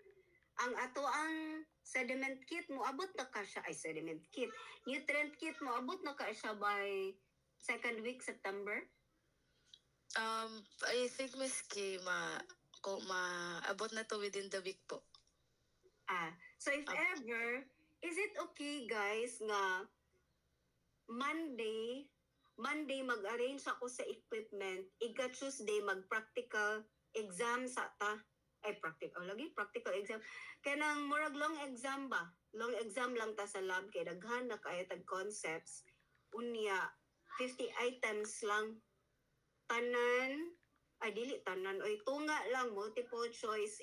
ang ato ang sediment kit mo abot na ka siya, sediment kit, nutrient kit mo abot na ka siya by second week September. I think Miss K, maabot na to within the week po. So if ever, is it okay guys nga Monday mag-arrange ako sa equipment, iga Tuesday mag-practical exam sa ta. Practical exam. Kanang murag long exam ba? Long exam lang ta sa lab kay daghan na kaya tag concepts. Unya 50 items lang. Tanan, dili tanan, tunga lang, multiple choice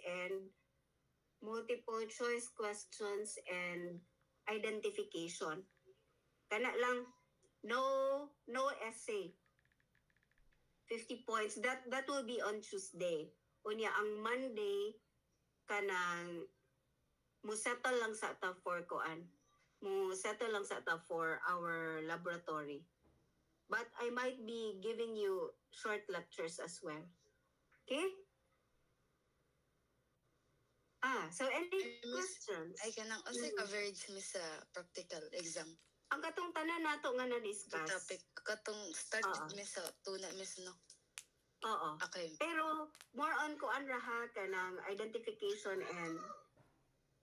questions and identification. Kana lang, no essay. 50 points. That will be on Tuesday. Unya ang Monday, kanang mo settle lang sa ta for kuan. Mo settle lang sa ta for our laboratory. But I might be giving you short lectures as well. Okay? So any Miss, questions? ay kanang unsay coverage miss sa practical exam. Ang katong tanan nato nga na-discuss. Topic katong start miss sa tuna miss no. Oo. Okay. Pero more on kuan ra ha kanang identification and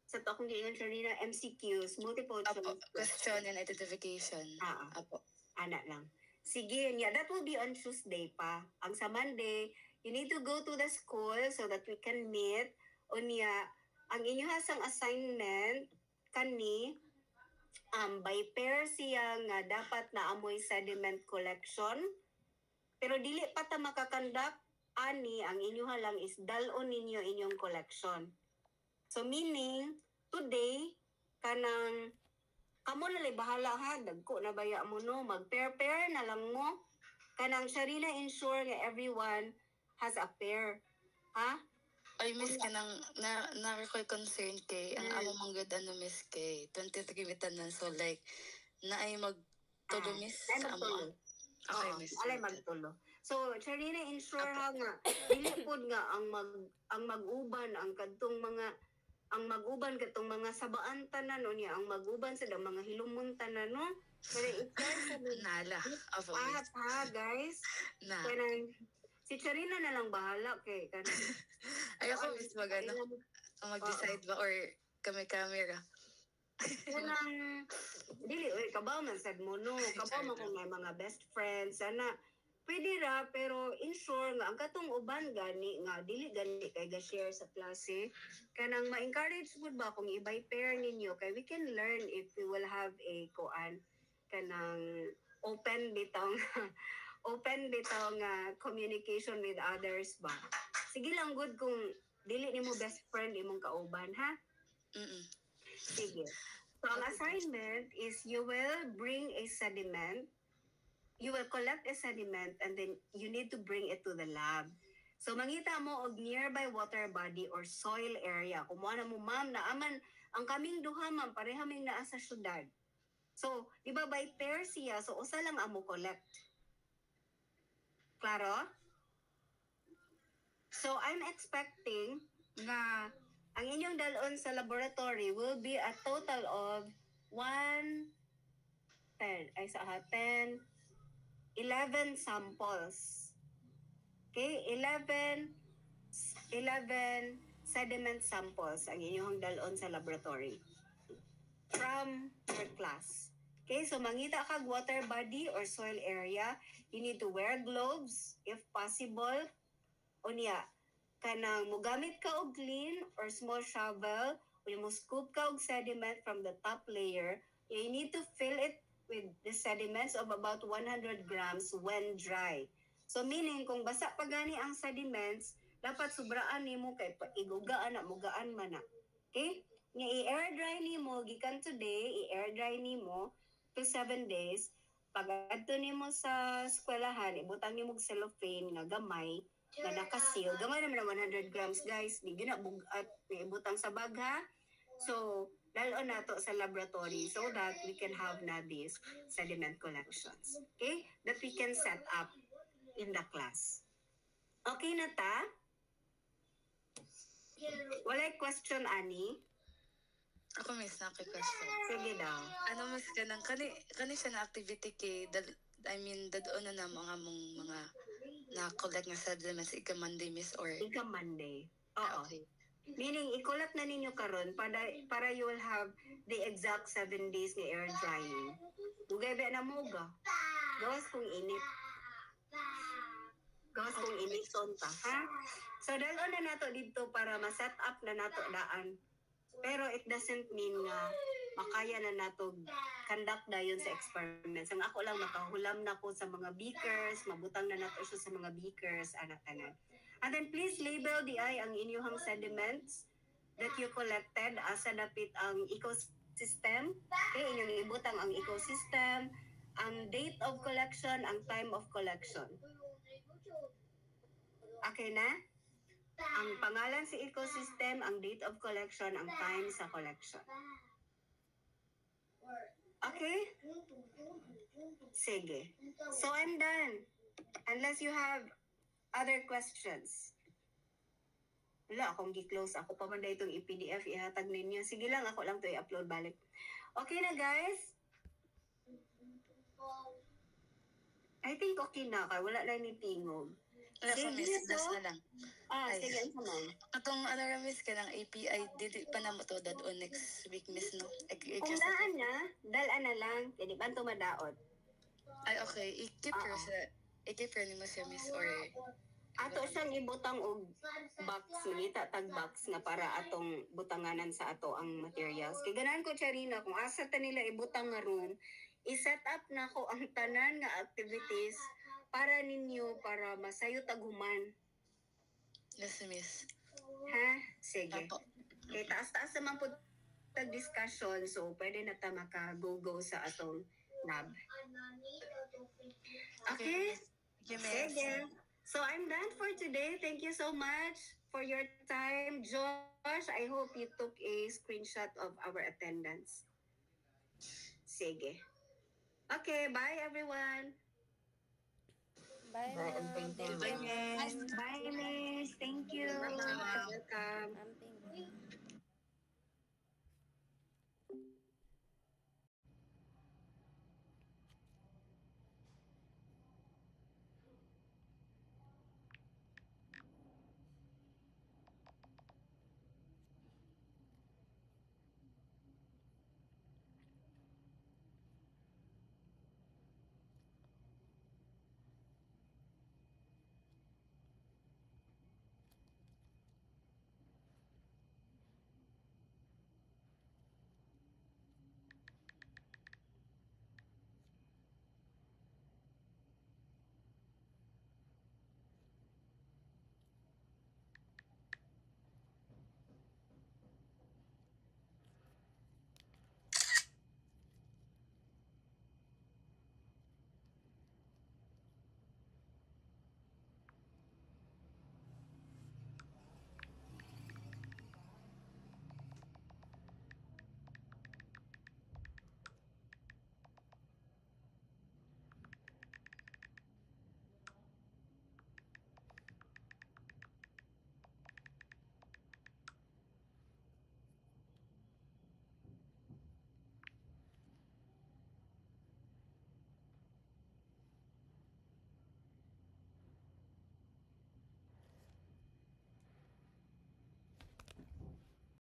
sa to akong giingon kanina MCQs, multiple Apo, choice question and identification. Apo. Ana lang. Sige, yeah, that will be on Tuesday pa. Ang sa Monday, you need to go to the school so that we can meet. O niya, ang inyo hasang assignment kani by pair siya nga dapat na amoy sediment collection. Pero dili pa ta makakandak ani ang inyo lang is dalon ninyo inyong collection. So meaning today kanang kamo na lay bahala ha, dagko na baya mo no, mag-pair na lang mo. Kanang Sharina ensure nga everyone has a pair. Ha? Ay, miss, kanang na-recall concern kay, ang amo mong good miss kay, 23 bitanan, so like, na ay magtulo, miss, sa amo. Okay, miss. Alay magtulo. So, Sharina ensure ha nga, dili pod nga ang mag-uban, ang mag-uban katong mga sabaan tanan no niya ang mag-uban sa mga hilumon tanan no pero nala ha guys na kanang si Charina na lang bahala kay kanang ayoko miss magano mag-decide ba or kami camera kanang dili oy kabaw man sad mo no kabaw mo kung may mga best friends sana pwede ra pero ensure nga ang katong uban gani nga dili gani kay ga-share sa klase kanang ma-encourage pud ba kung ibay pair ninyo kay we can learn if we will have a koan kanang open bitaw nga communication with others ba sige lang good kung dili nimo best friend imong kauban ha. Sige, so ang assignment is you will bring a sediment. You will collect a sediment and then you need to bring it to the lab. So mangita mo og nearby water body or soil area. Kumuha na mo ma'am na aman ang kaming duha ma'am pareha ming naa sa syudad. So di ba by pair siya so usa lang amo collect. Klaro? So I'm expecting nga ang inyong dalon sa laboratory will be a total of 11 samples. Okay, 11 sediment samples ang inyong dalon sa laboratory from your class. Okay, so mangita kag water body or soil area, you need to wear gloves if possible. Unya, kanang mogamit ka og clean or small shovel, o mo scoop ka og sediment from the top layer, you need to fill it with the sediments of about 100 grams when dry. So meaning, kung basa pa gani ang sediments, dapat sobraan nimo kay igugaan na, mugaan man na. Okay? Nga i-air dry nimo, gikan today, i-air dry nimo to 7 days. Pag adto nimo sa eskwelahan, ibutang nimo og cellophane nga gamay, nga nakasil. Gamay naman na 100 grams, guys. Di gina bugat, ibutang sa bag, ha? So, dalon nato sa laboratory so that we can have na these sediment collections. Okay? That we can set up in the class. Okay na ta? Walay question, Ani? Ako miss na kay question. Sige daw. Ano miss kanang kani siya na activity kay dadon na mga mga na-collect nga sediments ika Monday miss or ika Monday. Oo. Okay. Meaning, i-collect na ninyo karon para you will have the exact 7 days ni air drying. Dugay ba na mo ga? Gawas kung init. Gawas kung init sonta, ha? So, dalon na nato dito para ma-set up na nato daan. Pero it doesn't mean nga makaya na nato conduct na yun sa experiments. Ang ako lang makahulam na ko sa mga beakers, mabutang na nato siya sa mga beakers, anak-anak. And then please label di ay ang inyong sediments that you collected asa dapit ang ecosystem. Okay, inyong ibutang ang ecosystem, ang date of collection, ang time of collection. Okay na? Ang pangalan sa ecosystem, ang date of collection, ang time sa collection. Okay? Sige. So I'm done. Unless you have other questions. Wala akong gi-close. Ako pa man na itong i-PDF, ihatag ninyo. Sige lang, ako lang to i-upload balik. Okay na, guys? I think okay na ka. Wala na ni tingog. Wala ko, miss. Das na lang. Ay. Sige, ang saman. Atong miss ka ng API, dili pa na mo to dadon next week, miss, no? Kung daan na, dalaan na lang. Pwede ba ito madaot? Ay, okay. I-keep ni mo siya, miss, or... Ato siyang ibutang og box, nilita tag box nga para atong butanganan sa ato ang materials. Kaya ganahan ko, Charina, kung asa ta nila ibutang nga room, i-set up na ko ang tanan nga activities para ninyo, para masayo taguman. Yes, miss. Ha? Sige. Apo. Okay, taas-taas naman po tag-discussion, so pwede na ta maka-go-go sa atong lab. Okay? Sige. So I'm done for today. Thank you so much for your time. Josh, I hope you took a screenshot of our attendance. Sige. Okay, bye everyone. Bye, ma'am. Thank you. Thank you,